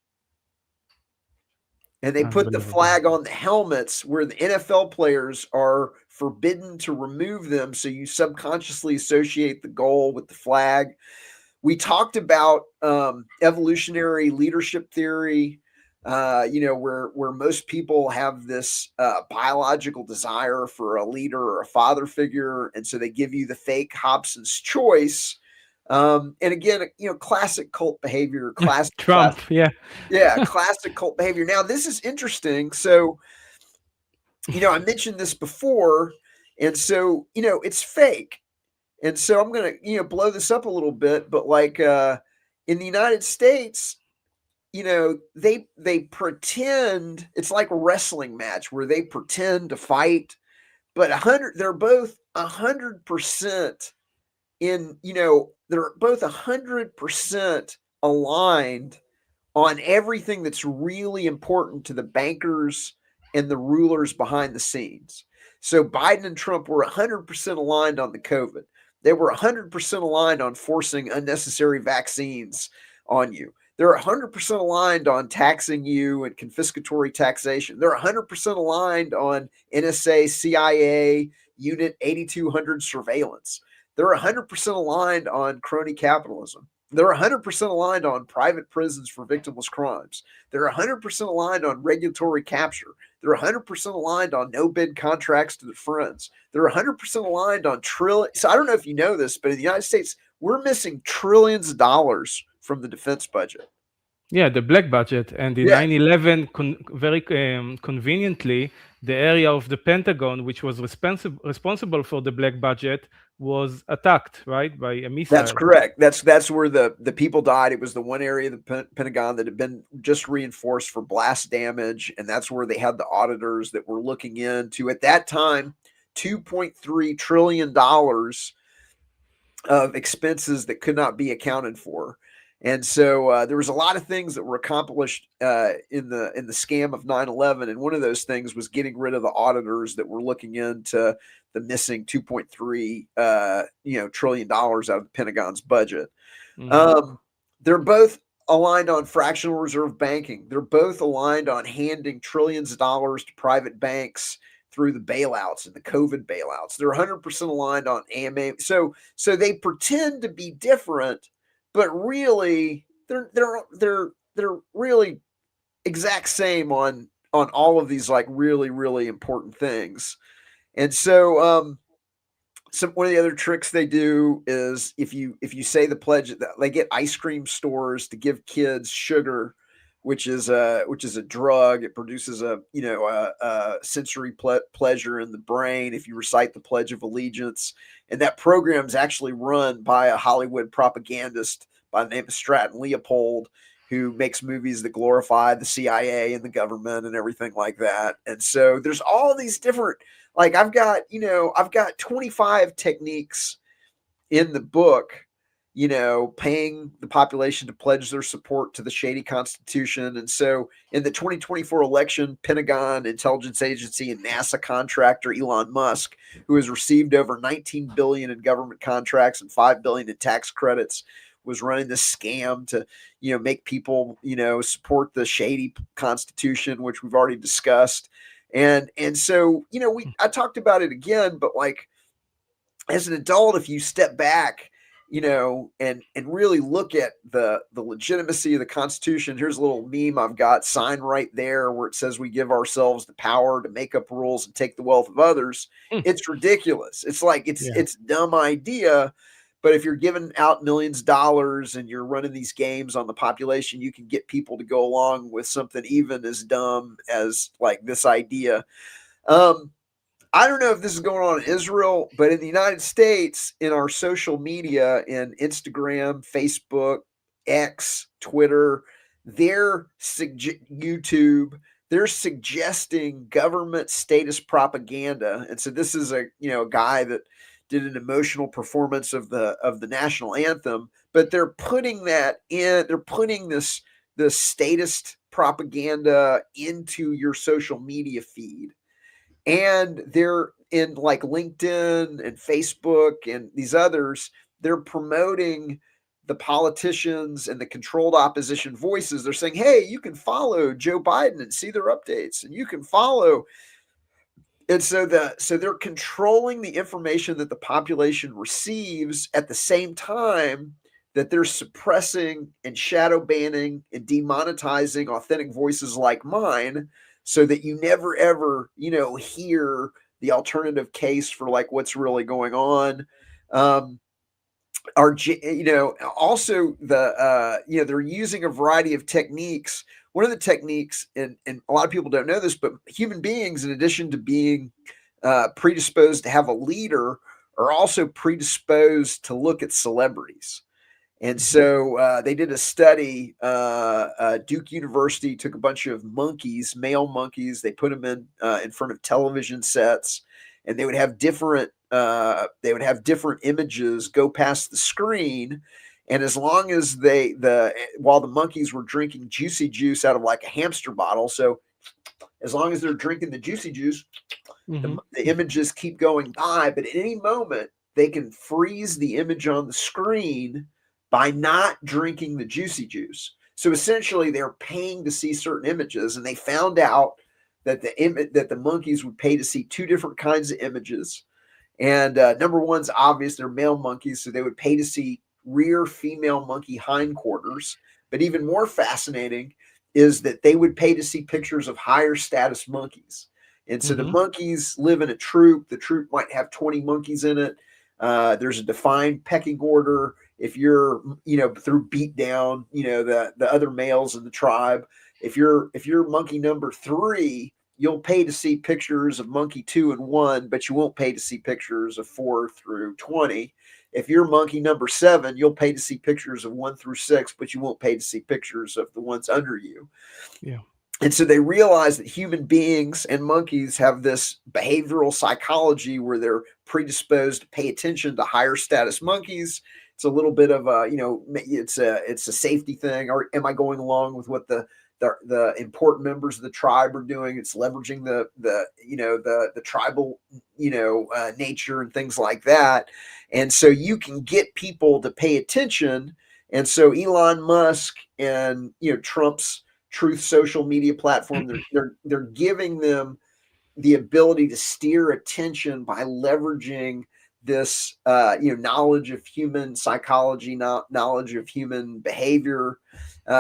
And they put the flag on the helmets where the NFL players are forbidden to remove them. So you subconsciously associate the goal with the flag. We talked about evolutionary leadership theory, where most people have this biological desire for a leader or a father figure. And so they give you the fake Hobson's choice. And again, classic cult behavior, classic cult behavior. Now, this is interesting. So, I mentioned this before, and so, it's fake. And so I'm going to, blow this up a little bit, but like in the United States, they pretend it's like a wrestling match where they pretend to fight, but they're both 100% they're both 100% aligned on everything that's really important to the bankers and the rulers behind the scenes. So Biden and Trump were 100% aligned on the COVID. They were 100% aligned on forcing unnecessary vaccines on you. They're 100% aligned on taxing you and confiscatory taxation. They're 100% aligned on NSA, CIA, Unit 8200 surveillance. They're 100% aligned on crony capitalism. They're 100% aligned on private prisons for victimless crimes. They're 100% aligned on regulatory capture. They're 100% aligned on no-bid contracts to the friends. They're 100% aligned on trillions. So I don't know if you know this, but in the United States, we're missing trillions of dollars from the defense budget. Yeah, the black budget. And in 9/11, very conveniently, the area of the Pentagon, which was responsible for the black budget, was attacked, right, by a missile. That's correct. That's where the people died. It was the one area of the Pentagon that had been just reinforced for blast damage, and that's where they had the auditors that were looking into, at that time, $2.3 trillion of expenses that could not be accounted for. And so there was a lot of things that were accomplished in the scam of 9/11, and one of those things was getting rid of the auditors that were looking into the missing $2.3 trillion out of the Pentagon's budget. They're both aligned on fractional reserve banking. They're both aligned on handing trillions of dollars to private banks through the bailouts and the COVID bailouts. They're 100% aligned on AMA. So they pretend to be different, but really they're really exact same on all of these like really, really important things. And so one of the other tricks they do is if you say the pledge, they get ice cream stores to give kids sugar, which is a drug. It produces a sensory pleasure in the brain if you recite the Pledge of Allegiance. And that program is actually run by a Hollywood propagandist by the name of Stratton Leopold, who makes movies that glorify the CIA and the government and everything like that. And so there's all these different, like I've got 25 techniques in the book, paying the population to pledge their support to the shady Constitution. And so in the 2024 election, Pentagon, intelligence agency, and NASA contractor Elon Musk, who has received over $19 billion in government contracts and $5 billion in tax credits, was running this scam to, make people, support the shady Constitution, which we've already discussed. And so, I talked about it again, but like as an adult, if you step back and really look at the legitimacy of the Constitution. Here's a little meme I've got, sign right there, where it says we give ourselves the power to make up rules and take the wealth of others. Hmm. It's ridiculous. It's like it's Yeah. it's a dumb idea. But if you're giving out millions of dollars and you're running these games on the population, you can get people to go along with something even as dumb as like this idea. Um, I don't know if this is going on in Israel, but in the United States, in our social media, in Instagram, Facebook, X, Twitter, YouTube, they're suggesting government status propaganda. And so this is a guy that did an emotional performance of the national anthem, but they're putting that in. They're putting the statist propaganda into your social media feed, and they're in like LinkedIn and Facebook and these others, they're promoting the politicians and the controlled opposition voices. They're saying, hey, you can follow Joe Biden and see their updates, and you can follow. And so they're controlling the information that the population receives at the same time that they're suppressing and shadow banning and demonetizing authentic voices like mine, so that you never ever hear the alternative case for like what's really going on. um are also they're using a variety of techniques. One of the techniques, and a lot of people don't know this, but human beings, in addition to being predisposed to have a leader, are also predisposed to look at celebrities. And Mhm. so they did a study. Duke University took a bunch of monkeys, male monkeys. They put them in front of television sets, and they would have different images go past the screen. And as long as while the monkeys were drinking juicy juice out of like a hamster bottle, so as long as they're drinking the juicy juice, Mhm. the images keep going by. But at any moment, they can freeze the image on the screen by not drinking the juicy juice. So essentially, they're paying to see certain images, and they found out that the monkeys would pay to see two different kinds of images. And number one's obvious; they're male monkeys, so they would pay to see rear female monkey hindquarters. But even more fascinating is that they would pay to see pictures of higher status monkeys. And so the Mhm. monkeys live in a troop. The troop might have 20 monkeys in it. There's a defined pecking order. If you're, through beat down, the other males in the tribe. If you're monkey number 3, you'll pay to see pictures of monkey 2 and 1, but you won't pay to see pictures of 4 through 20. If you're monkey number 7, you'll pay to see pictures of 1 through 6, but you won't pay to see pictures of the ones under you. Yeah. And so they realize that human beings and monkeys have this behavioral psychology where they're predisposed to pay attention to higher status monkeys. It's a little bit of a, it's a safety thing. Or am I going along with what the important members of the tribe are doing? It's leveraging the tribal nature and things like that. And so you can get people to pay attention. And so Elon Musk and Trump's Truth social media platform, they're giving them the ability to steer attention by leveraging this knowledge of human psychology, knowledge of human behavior.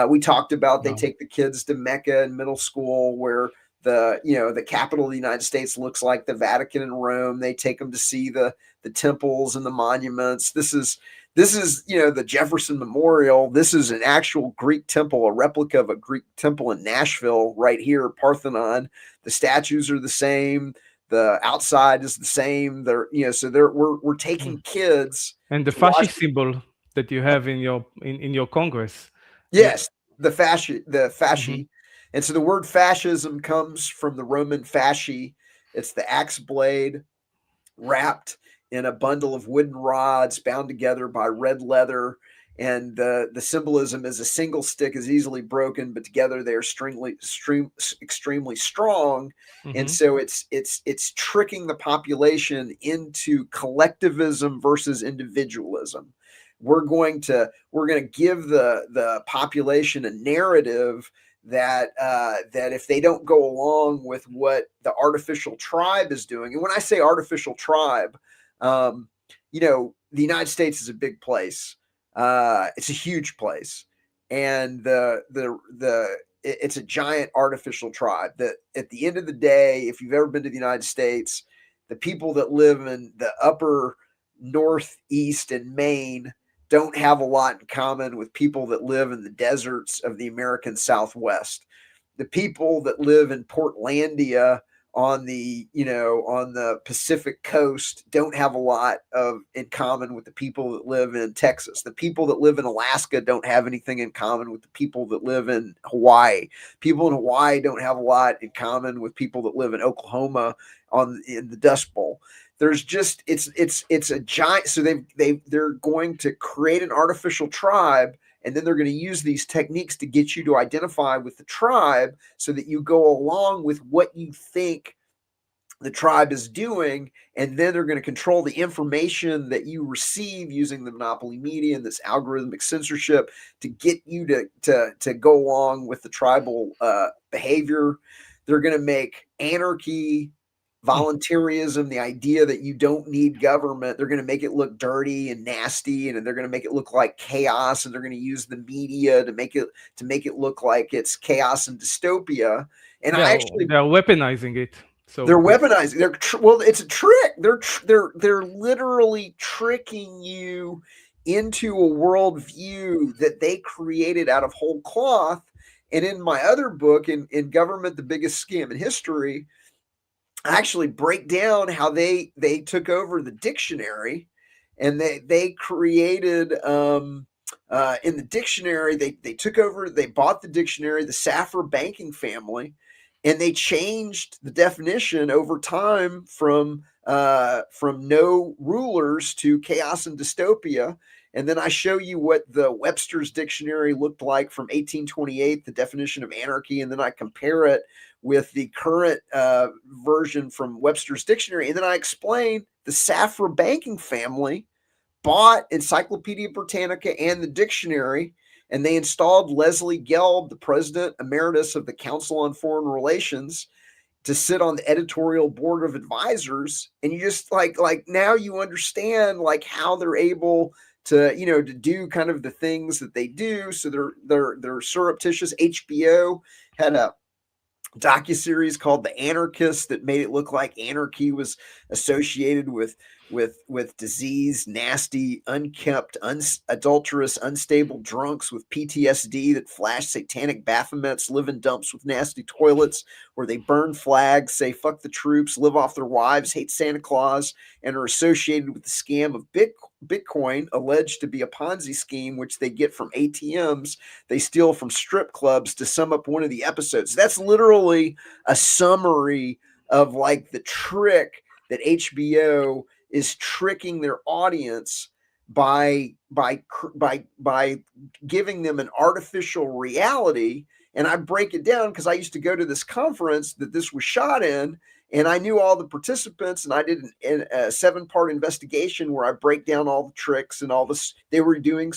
We talked about they Wow. take the kids to Mecca in middle school, where the capital of the United States looks like the Vatican in Rome. They take them to see the temples and the monuments. This is the Jefferson Memorial. This is an actual Greek temple, a replica of a Greek temple in Nashville, right here, Parthenon. The statues are the same. The outside is the same. We're taking Mm. kids And the to watch. fascist symbol that you have in your Congress. Yeah. Yes, the Mhm. fasci. And so the word fascism comes from the Roman fasci. It's the axe blade wrapped in a bundle of wooden rods bound together by red leather. And the symbolism is a single stick is easily broken, but together they are extremely strong. And Mhm. so it's tricking the population into collectivism versus individualism. We're going to give the population a narrative that if they don't go along with what the artificial tribe is doing, and when I say artificial tribe, um, the United States is a big place. It's a huge place, and it's a giant artificial tribe that at the end of the day, if you've ever been to the United States, the people that live in the upper northeast and Maine don't have a lot in common with people that live in the deserts of the American Southwest. The people that live in Portlandia on the Pacific coast don't have a lot in common with the people that live in Texas. The people that live in Alaska don't have anything in common with the people that live in Hawaii. People in Hawaii don't have a lot in common with people that live in Oklahoma in the Dust Bowl. There's just it's a giant. So they're going to create an artificial tribe, and then they're going to use these techniques to get you to identify with the tribe so that you go along with what you think the tribe is doing. And then they're going to control the information that you receive using the monopoly media and this algorithmic censorship to get you to go along with the tribal behavior. They're going to make anarchy, voluntarism, the idea that you don't need government. They're going to make it look dirty and nasty, and they're going to make it look like chaos, and they're going to use the media to make it look like it's chaos and dystopia. And they're weaponizing it. So they're weaponizing. Well, it's a trick. They're literally tricking you into a worldview that they created out of whole cloth. And in my other book, in Government, the Biggest Scam in History, I actually break down how they took over the dictionary, and they created in the dictionary, they took over, they bought the dictionary, the Safra banking family, and they changed the definition over time from no rulers to chaos and dystopia. And then I show you what the Webster's dictionary looked like from 1828, the definition of anarchy, and then I compare it with the current version from Webster's dictionary. And then I explain the Safra banking family bought Encyclopedia Britannica and the dictionary, and they installed Leslie Gelb, the president emeritus of the Council on Foreign Relations, to sit on the editorial board of advisors. And you just like now you understand like how they're able to to do kind of the things that they do. So they're surreptitious. HBO had a docuseries called The Anarchist that made it look like anarchy was associated with disease, nasty, unkept, adulterous, unstable drunks with PTSD that flash satanic Baphomets, live in dumps with nasty toilets where they burn flags, say fuck the troops, live off their wives, hate Santa Claus, and are associated with the scam of Bitcoin, alleged to be a Ponzi scheme, which they get from ATMs they steal from strip clubs, to sum up one of the episodes. That's literally a summary of like the trick that HBO is tricking their audience by giving them an artificial reality. And I break it down because I used to go to this conference that this was shot in, and I knew all the participants, and I did a 7-part investigation where I break down all the tricks and all this. They were doing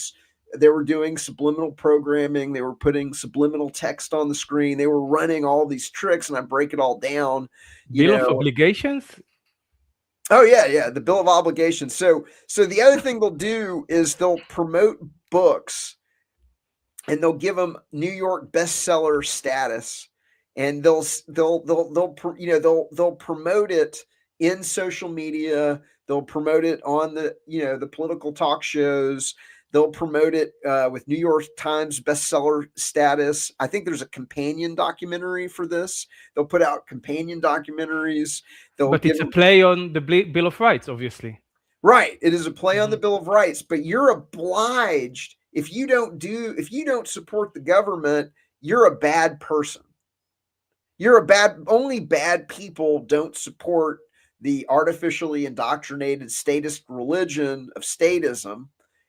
subliminal programming. They were putting subliminal text on the screen. They were running all these tricks, and I break it all down. Bill of obligations? Oh yeah, the Bill of Obligations. So the other thing they'll do is they'll promote books, and they'll give them New York bestseller status, and they'll promote it in social media. They'll promote it on the political talk shows. They'll promote it with New York Times bestseller status. I think there's a companion documentary for this. They'll put out companion documentaries. But it's a play on the Bill of Rights, obviously. Right. It is a play on the Bill of Rights, but you're obliged, if you don't support the government, you're a bad person. Only bad people don't support the artificially indoctrinated statist religion of statism,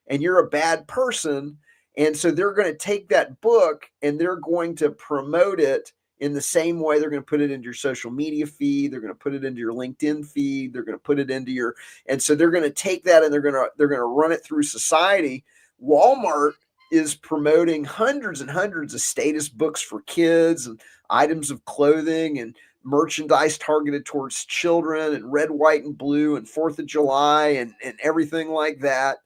and you're a bad person. And so they're going to take that book and they're going to promote it in the same way. They're going to put it into your social media feed. They're going to put it into your LinkedIn feed. They're going to put it into and so they're going to take that and they're going to run it through society. Walmart is promoting hundreds and hundreds of statist books for kids and items of clothing, and merchandise targeted towards children and red, white, and blue and 4th of July and everything like that.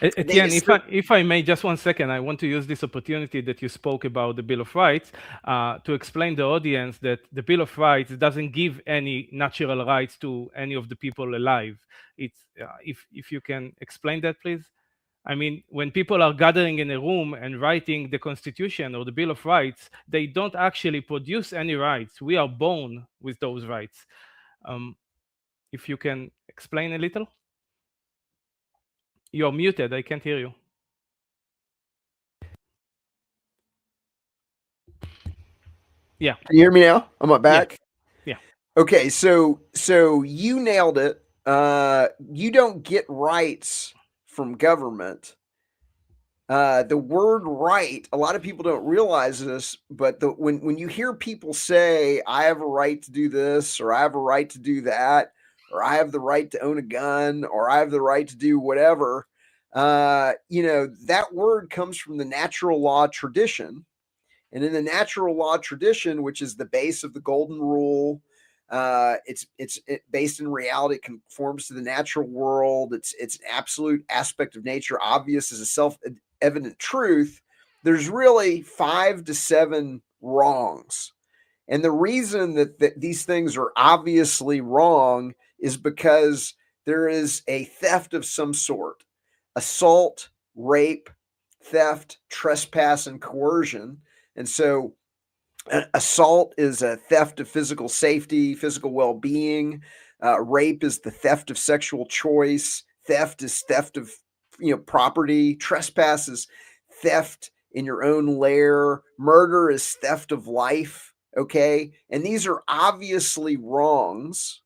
Etienne, if I may, just 1 second, I want to use this opportunity that you spoke about the Bill of Rights to explain the audience that the Bill of Rights doesn't give any natural rights to any of the people alive. It's if you can explain that, please. I mean, when people are gathering in a room and writing the Constitution or the Bill of Rights, they don't actually produce any rights. We are born with those rights. If you can explain a little. You're muted. I can't hear you. Yeah. Can you hear me now? Am I back? Yeah. Okay, so you nailed it. You don't get rights from government. The word right, a lot of people don't realize this, but when you hear people say, I have a right to do this, or I have a right to do that, or I have the right to own a gun, or I have the right to do whatever, that word comes from the natural law tradition. And in the natural law tradition, which is the base of the golden rule, it's based in reality, it conforms to the natural world. It's an absolute aspect of nature, obvious as a self-evident truth. There's really 5 to 7 wrongs. And the reason that these things are obviously wrong is because there is a theft of some sort: assault, rape, theft, trespass, and coercion. And so assault is a theft of physical safety, physical well-being. Rape is the theft of sexual choice. Theft is theft of property. Trespass is theft in your own lair. Murder is theft of life. Okay. And these are obviously wrongs.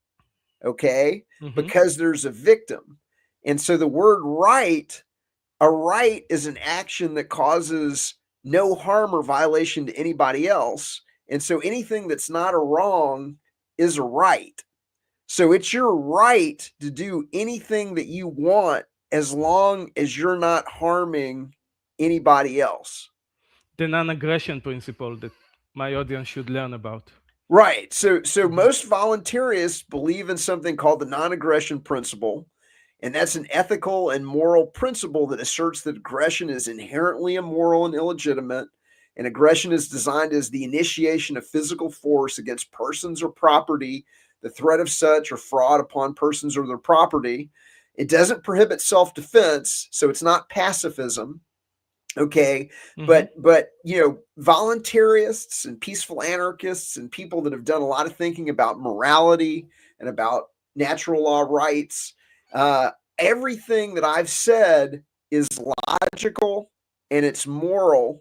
Okay. Mm-hmm. Because there's a victim. And so the word right, a right is an action that causes no harm or violation to anybody else. And so anything that's not a wrong is a right. So it's your right to do anything that you want as long as you're not harming anybody else. The non-aggression principle that my audience should learn about. Right. So most voluntarists believe in something called the non-aggression principle. And that's an ethical and moral principle that asserts that aggression is inherently immoral and illegitimate. And aggression is designed as the initiation of physical force against persons or property, the threat of such or fraud upon persons or their property. It doesn't prohibit self-defense, so it's not pacifism. Okay. Mm-hmm. But voluntarists and peaceful anarchists and people that have done a lot of thinking about morality and about natural law rights, everything that I've said is logical and it's moral,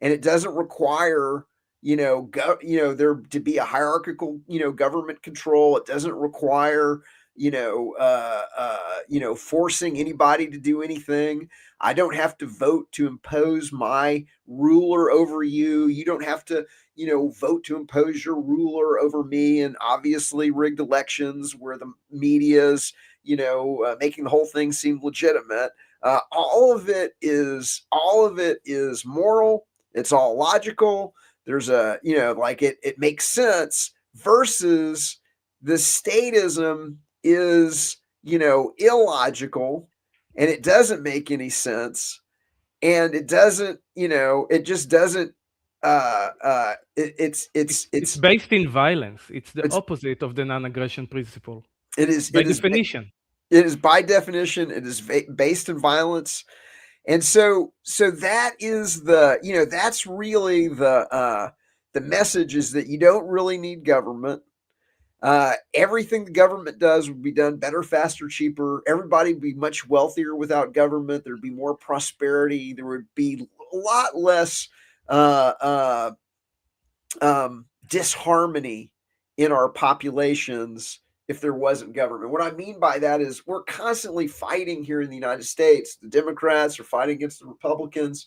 and it doesn't require there to be a hierarchical government control. It doesn't require forcing anybody to do anything. I don't have to vote to impose my ruler over you. You don't have to vote to impose your ruler over me. And obviously rigged elections where the media's making the whole thing seem legitimate. All of it is moral. It's all logical. There's it makes sense, versus the statism is illogical, and it doesn't make any sense, and it doesn't it just doesn't It's based in violence. It's the opposite of the non-aggression principle. It is by definition. It is by definition. It is based in violence. And so that is that's really the message, is that you don't really need government. Everything the government does would be done better, faster, cheaper. Everybody would be much wealthier without government. There'd be more prosperity. There would be a lot less disharmony in our populations if there wasn't government. What I mean by that is we're constantly fighting here in the United States. The Democrats are fighting against the Republicans,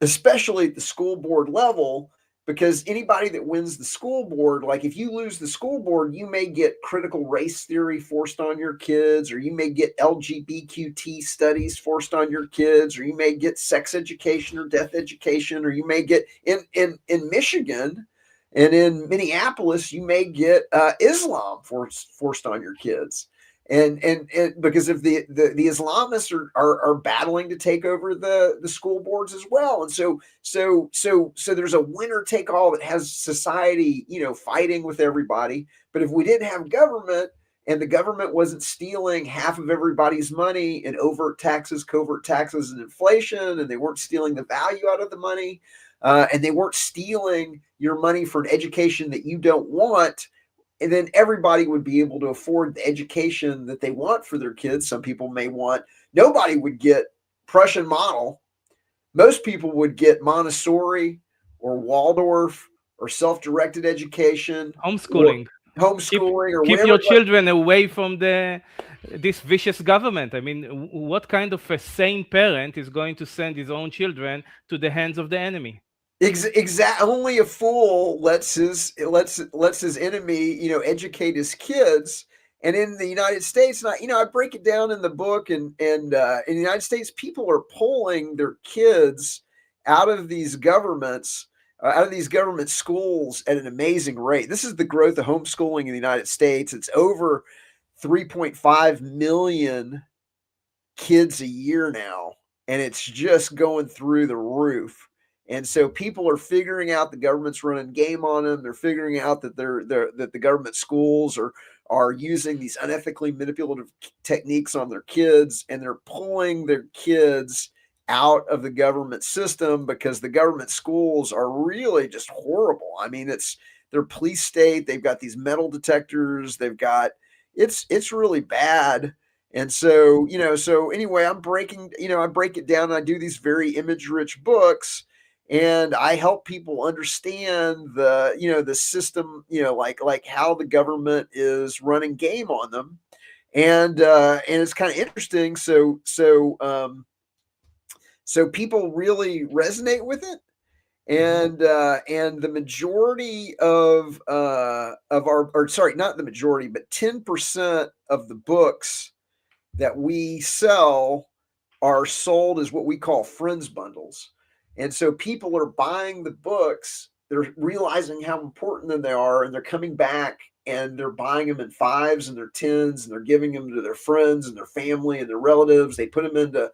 especially at the school board level, because anybody that wins the school board, like if you lose the school board, you may get critical race theory forced on your kids, or you may get LGBTQ studies forced on your kids, or you may get sex education or death education, or you may get in Michigan. And in Minneapolis, you may get Islam forced on your kids. And because if the Islamists are battling to take over the school boards as well. And so there's a winner take all that has society, fighting with everybody. But if we didn't have government, and the government wasn't stealing half of everybody's money in overt taxes, covert taxes, and inflation, and they weren't stealing the value out of the money, and they weren't stealing your money for an education that you don't want, and then everybody would be able to afford the education that they want for their kids. Some people may want, nobody would get Prussian model. Most people would get Montessori or Waldorf or self-directed education or Homeschooling. Keep homeschooling or keep whatever. your children away from this vicious government. I mean, what kind of a sane parent is going to send his own children to the hands of the enemy? Only a fool lets his enemy, educate his kids. And in the United States, and I break it down in the book, and in the United States, people are pulling their kids out of these governments, out of these government schools at an amazing rate. This is the growth of homeschooling in the United States. It's over 3.5 million kids a year now, and it's just going through the roof. And so people are figuring out the government's running game on them. They're figuring out that that the government schools are using these unethically manipulative techniques on their kids, and they're pulling their kids out of the government system because the government schools are really just horrible. I mean, they're police state. They've got these metal detectors. They've got it's really bad. And so, so anyway, I break it down, and I do these very image rich books, and I help people understand the system, like how the government is running game on them. And it's kind of interesting. So people really resonate with it. And the majority of our, or sorry, not the majority, but 10% of the books that we sell are sold as what we call friends bundles. And so people are buying the books, they're realizing how important they are, and they're coming back and they're buying them in fives and their tens, and they're giving them to their friends and their family and their relatives. They put them into,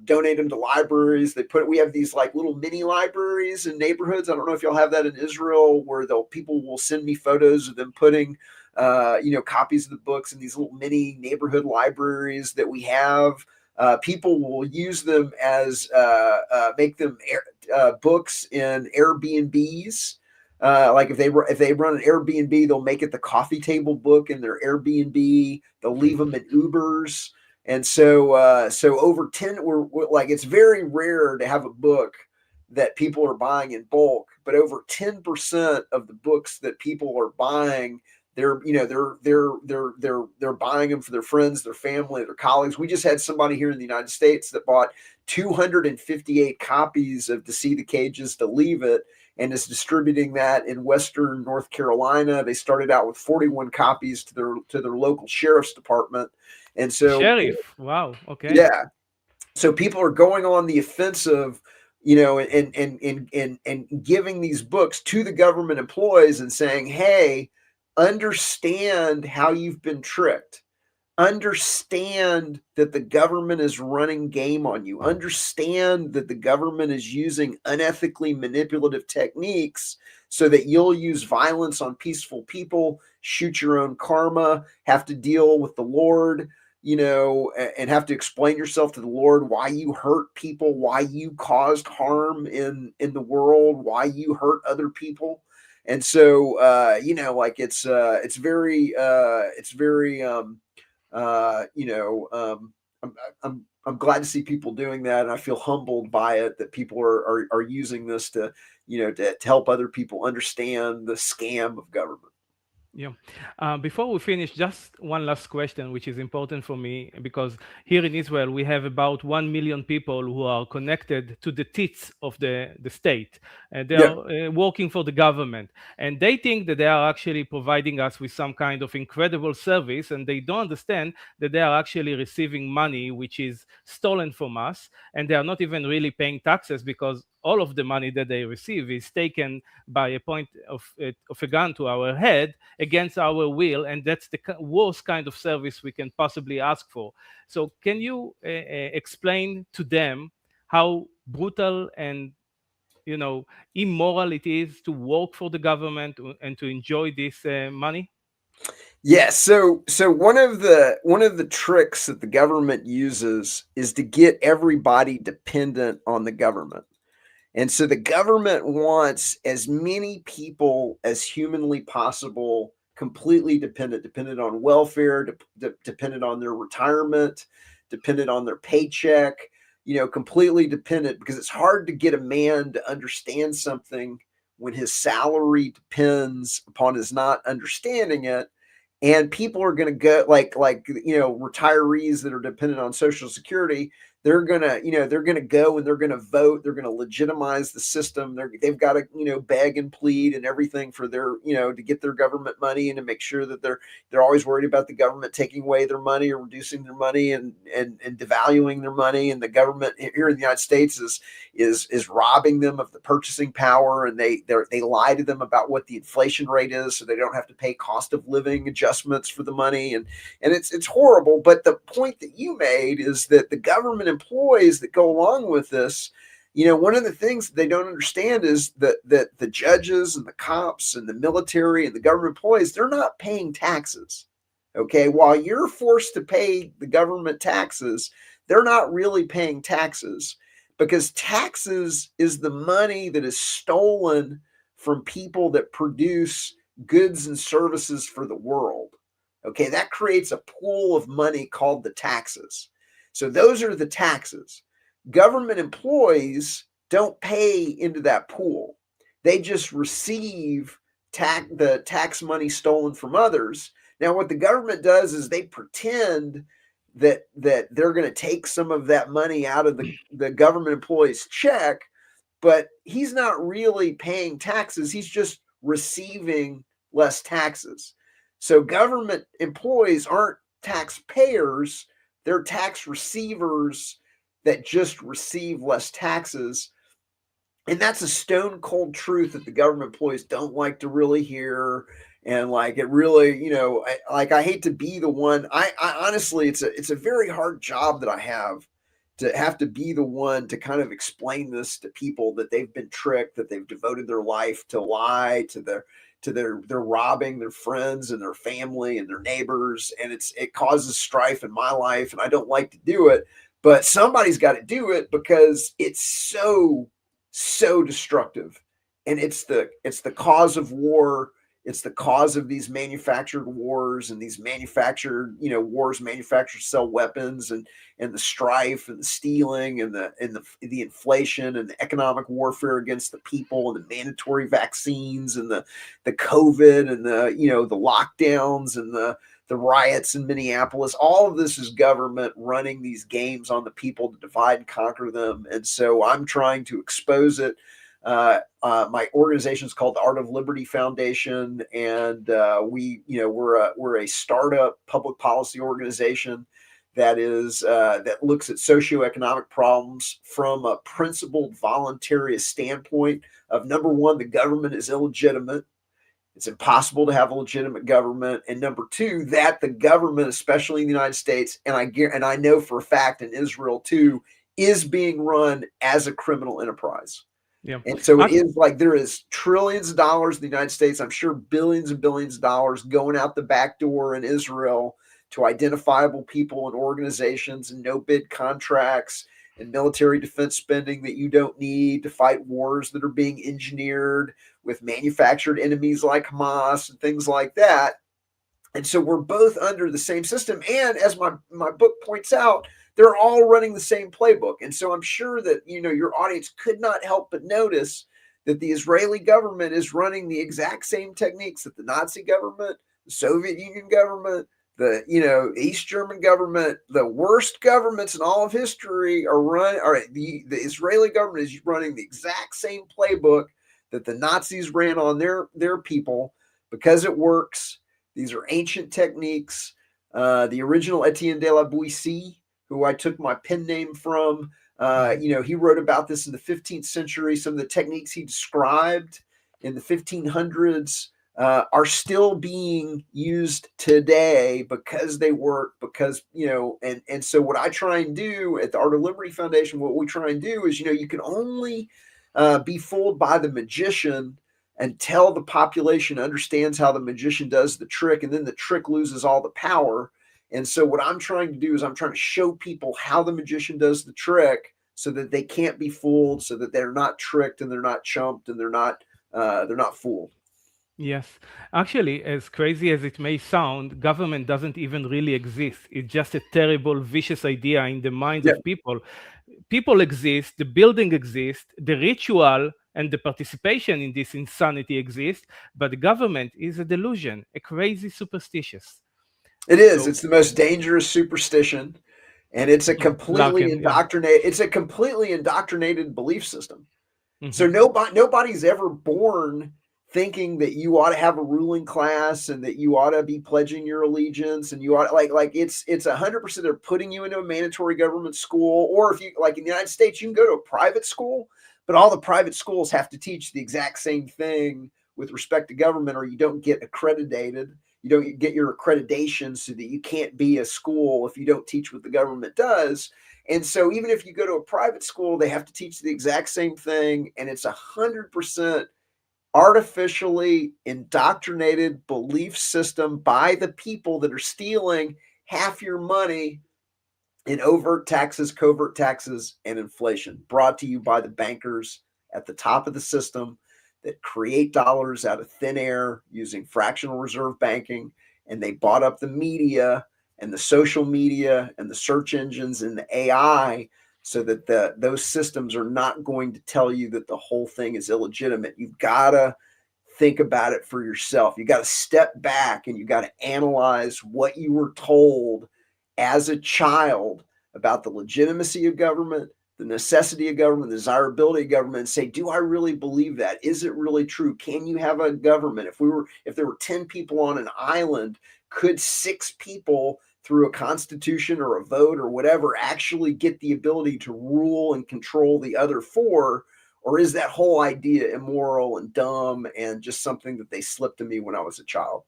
donate them to libraries. We have these like little mini libraries in neighborhoods. I don't know if y'all have that in Israel, where people will send me photos of them putting copies of the books in these little mini neighborhood libraries that we have. People will use them as make them books in Airbnbs. Like if they run an Airbnb, they'll make it the coffee table book in their Airbnb. They'll leave them in Ubers. And so over 10, we're like, it's very rare to have a book that people are buying in bulk, but over 10% of the books that people are buying, they're buying them for their friends, their family, their colleagues. We just had somebody here in the United States that bought 258 copies of To See the Cages, to Leave It, and is distributing that in Western North Carolina. They started out with 41 copies to their local sheriff's department. And so, Sheriff, wow, okay. yeah, so people are going on the offensive, and giving these books to the government employees and saying, hey, understand how you've been tricked. Understand that the government is running game on you. Understand that the government is using unethically manipulative techniques so that you'll use violence on peaceful people, shoot your own karma, have to deal with the Lord, and have to explain yourself to the Lord why you hurt people, why you caused harm in the world, why you hurt other people. And so, like it's very, I'm glad to see people doing that, and I feel humbled by it, that people are using this to help other people understand the scam of government. Yeah. Before we finish, just one last question, which is important for me, because here in Israel, we have about 1 million people who are connected to the teats of the state. They Yeah. are working for the government. And they think that they are actually providing us with some kind of incredible service. And they don't understand that they are actually receiving money which is stolen from us. And they are not even really paying taxes, because all of the money that they receive is taken by a point of a gun to our head against our will, and that's the worst kind of service we can possibly ask for. So can you explain to them how brutal and, you know, immoral it is to work for the government and to enjoy this money? Yes. So one of the tricks that the government uses is to get everybody dependent on the government. And so the government wants as many people as humanly possible completely dependent on welfare, dependent on their retirement, dependent on their paycheck, completely dependent, because it's hard to get a man to understand something when his salary depends upon his not understanding it. And people are going to go like retirees that are dependent on Social Security. They're gonna go and they're gonna vote. They're gonna legitimize the system. They've got to beg and plead and everything for their to get their government money, and to make sure that they're always worried about the government taking away their money or reducing their money and devaluing their money. And the government here in the United States is robbing them of the purchasing power, and they lie to them about what the inflation rate is, so they don't have to pay cost of living adjustments for the money. And it's horrible. But the point that you made is that the government employees that go along with this, one of the things that they don't understand is that the judges and the cops and the military and the government employees, they're not paying taxes. Okay, while you're forced to pay the government taxes, they're not really paying taxes, because taxes is the money that is stolen from people that produce goods and services for the world. Okay, that creates a pool of money called the taxes. So those are the taxes. Government employees don't pay into that pool. They just receive the tax money stolen from others. Now, what the government does is they pretend that they're going to take some of that money out of the government employee's check, but he's not really paying taxes. He's just receiving less taxes. So government employees aren't taxpayers. They're tax receivers that just receive less taxes. And that's a stone cold truth that the government employees don't like to really hear. And like, it really, I hate to be the one. I honestly, it's a very hard job that I have to be the one to kind of explain this to people, that they've been tricked, that they've devoted their life to lie, they're robbing their friends and their family and their neighbors. And it causes strife in my life, and I don't like to do it, but somebody's got to do it, because it's so destructive. And it's the cause of war. It's the cause of these manufactured wars, and these manufactured, wars manufactured sell weapons, and the strife and the stealing and the inflation and the economic warfare against the people, and the mandatory vaccines, and the COVID, and the lockdowns, and the riots in Minneapolis. All of this is government running these games on the people to divide and conquer them. And so I'm trying to expose it. My organization is called the Art of Liberty Foundation, and we're a startup public policy organization that looks at socioeconomic problems from a principled, voluntarist standpoint of, number one, the government is illegitimate. It's impossible to have a legitimate government. And number two, that the government, especially in the United States, and I know for a fact in Israel too, is being run as a criminal enterprise. Yeah. And so it is like there is trillions of dollars in the United States. I'm sure billions and billions of dollars going out the back door in Israel to identifiable people and organizations, and no bid contracts and military defense spending that you don't need to fight wars that are being engineered with manufactured enemies like Hamas and things like that. And so we're both under the same system. And as my book points out, they're all running the same playbook. And so I'm sure that, your audience could not help but notice that the Israeli government is running the exact same techniques that the Nazi government, the Soviet Union government, the East German government, the worst governments in all of history the Israeli government is running the exact same playbook that the Nazis ran on their people, because it works. These are ancient techniques. The original Etienne de la Boissy, who I took my pen name from, He wrote about this in the 15th century. Some of the techniques he described in the 1500s are still being used today because they work, because, and so what I try and do at the Art of Liberty Foundation, what we try and do is, you can only be fooled by the magician until the population understands how the magician does the trick, and then the trick loses all the power. And so what I'm trying to do is I'm trying to show people how the magician does the trick so that they can't be fooled, so that they're not tricked and they're not chumped and they're not fooled. Yes. Actually, as crazy as it may sound, government doesn't even really exist. It's just a terrible, vicious idea in the minds Yeah. of people. People exist, the building exists, the ritual and the participation in this insanity exists, but the government is a delusion, a crazy superstitious. It is. So, It's the most dangerous superstition, and it's a completely Larkin, yeah. indoctrinated belief system. So Mhm. nobody's ever born thinking that you ought to have a ruling class and that you ought to be pledging your allegiance, and you ought to, like it's 100%. They're putting you into a mandatory government school, or if you, like in the United States, you can go to a private school, but all the private schools have to teach the exact same thing with respect to government, or you don't get accredited. You don't get your accreditation, so that you can't be a school if you don't teach what the government does. And so even if you go to a private school, they have to teach the exact same thing. And it's 100% artificially indoctrinated belief system by the people that are stealing half your money in overt taxes, covert taxes, and inflation, brought to you by the bankers at the top of the system that create dollars out of thin air using fractional reserve banking. And they bought up the media and the social media and the search engines and the AI, so that those systems are not going to tell you that the whole thing is illegitimate. You've got to think about it for yourself. You got to step back and you got to analyze what you were told as a child about the legitimacy of government, the necessity of government, the desirability of government, and say, do I really believe that? Is it really true? Can you have a government? If there were 10 people on an island, could 6 people through a constitution or a vote or whatever actually get the ability to rule and control the other 4? Or is that whole idea immoral and dumb and just something that they slipped to me when I was a child?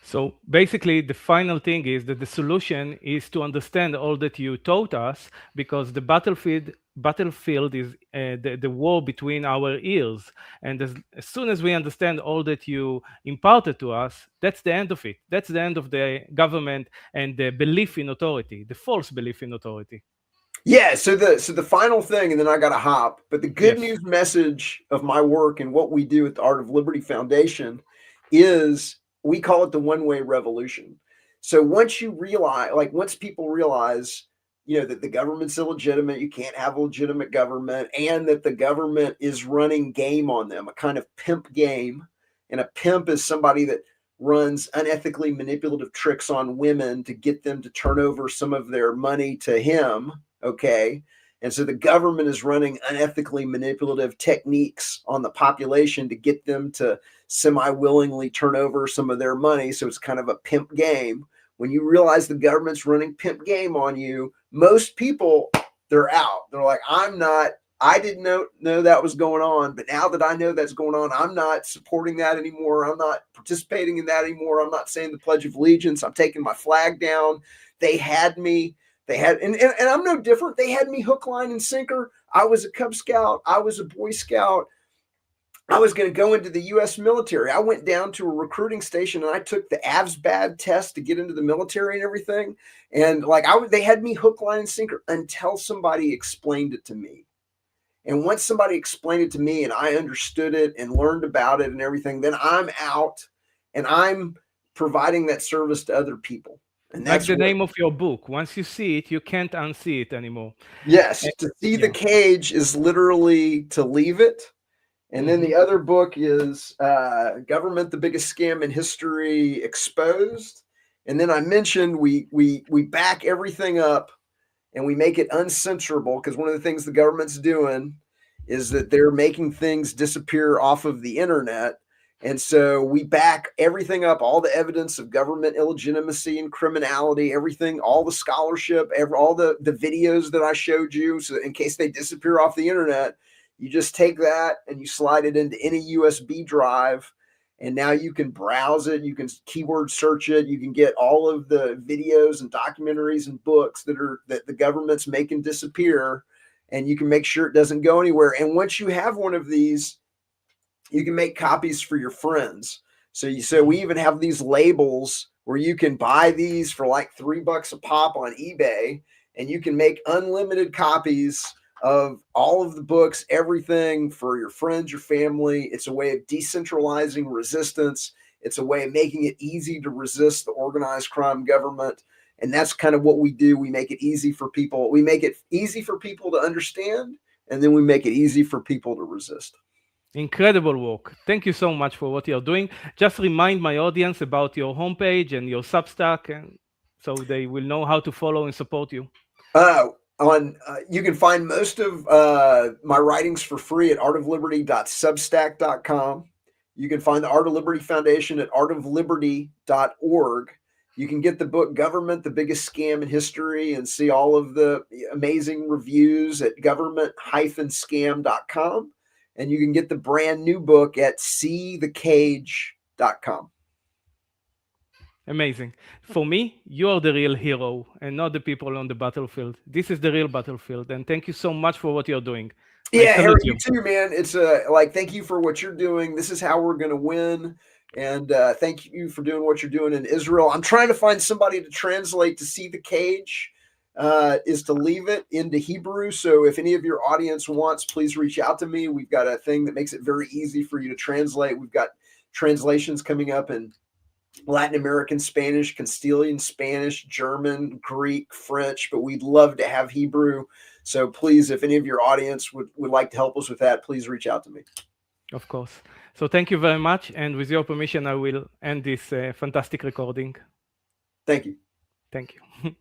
So basically, the final thing is that the solution is to understand all that you taught us, because the battlefield is the war between our ears. And as soon as we understand all that you imparted to us, that's the end of it. That's the end of the government and the belief in authority, the false belief in authority. Yeah, so the final thing, and then I got to hop. But the good Yes. news message of my work and what we do at the Art of Liberty Foundation is we call it the one-way revolution. So once people realize, that the government's illegitimate, you can't have a legitimate government, and that the government is running game on them, a kind of pimp game. And a pimp is somebody that runs unethically manipulative tricks on women to get them to turn over some of their money to him. Okay. And so the government is running unethically manipulative techniques on the population to get them to semi-willingly turn over some of their money. So it's kind of a pimp game. When you realize the government's running pimp game on you, most people, they're out. They're like, I didn't know that was going on, but now that I know that's going on, I'm not supporting that anymore. I'm not participating in that anymore. I'm not saying the Pledge of Allegiance. I'm taking my flag down. They had me. And I'm no different. They had me hook, line, and sinker. I was a Cub Scout. I was a Boy Scout. I was going to go into the U.S. military. I went down to a recruiting station and I took the AVSBAD test to get into the military and everything. And they had me hook, line, and sinker until somebody explained it to me. And once somebody explained it to me and I understood it and learned about it and everything, then I'm out and I'm providing that service to other people. And Like that's the what, name of your book. Once you see it, you can't unsee it anymore. yes, Eh, to see the Yeah. cage is literally to leave it. And then Mhm. the other book is Government, the Biggest Scam in History Exposed. And then I mentioned we back everything up and we make it uncensorable, because one of the things the government's doing is that they're making things disappear off of the internet. And so we back everything up, all the evidence of government illegitimacy and criminality, everything, all the scholarship, all the videos that I showed you. So in case they disappear off the internet, you just take that and you slide it into any USB drive. And now you can browse it, you can keyword search it, you can get all of the videos and documentaries and books that the government's making disappear, and you can make sure it doesn't go anywhere. And once you have one of these, you can make copies for your friends. So we even have these labels where you can buy these for like $3 a pop on eBay, and you can make unlimited copies of all of the books, everything for your friends, your family. It's a way of decentralizing resistance. It's a way of making it easy to resist the organized crime government. And that's kind of what we do. We make it easy for people. We make it easy for people to understand, and then we make it easy for people to resist. Incredible work. Thank you so much for what you're doing. Just remind my audience about your homepage and your Substack, and so they will know how to follow and support you. You can find most of my writings for free at artofliberty.substack.com. You can find the Art of Liberty Foundation at artofliberty.org. You can get the book Government, the Biggest Scam in History, and see all of the amazing reviews at government-scam.com. And you can get the brand new book at seethecage.com. Amazing. For me, you are the real hero and not the people on the battlefield. This is the real battlefield. And thank you so much for what you're doing. Yeah, Harry, you too, man. It's thank you for what you're doing. This is how we're going to win. And thank you for doing what you're doing in Israel. I'm trying to find somebody to translate to See the Cage is to leave it into Hebrew. So if any of your audience wants, please reach out to me. We've got a thing that makes it very easy for you to translate. We've got translations coming up in Latin American Spanish, Castilian Spanish, German, Greek, French, but we'd love to have Hebrew. So please, if any of your audience would like to help us with that, please reach out to me. Of course. So thank you very much. And with your permission, I will end this fantastic recording. Thank you. Thank you.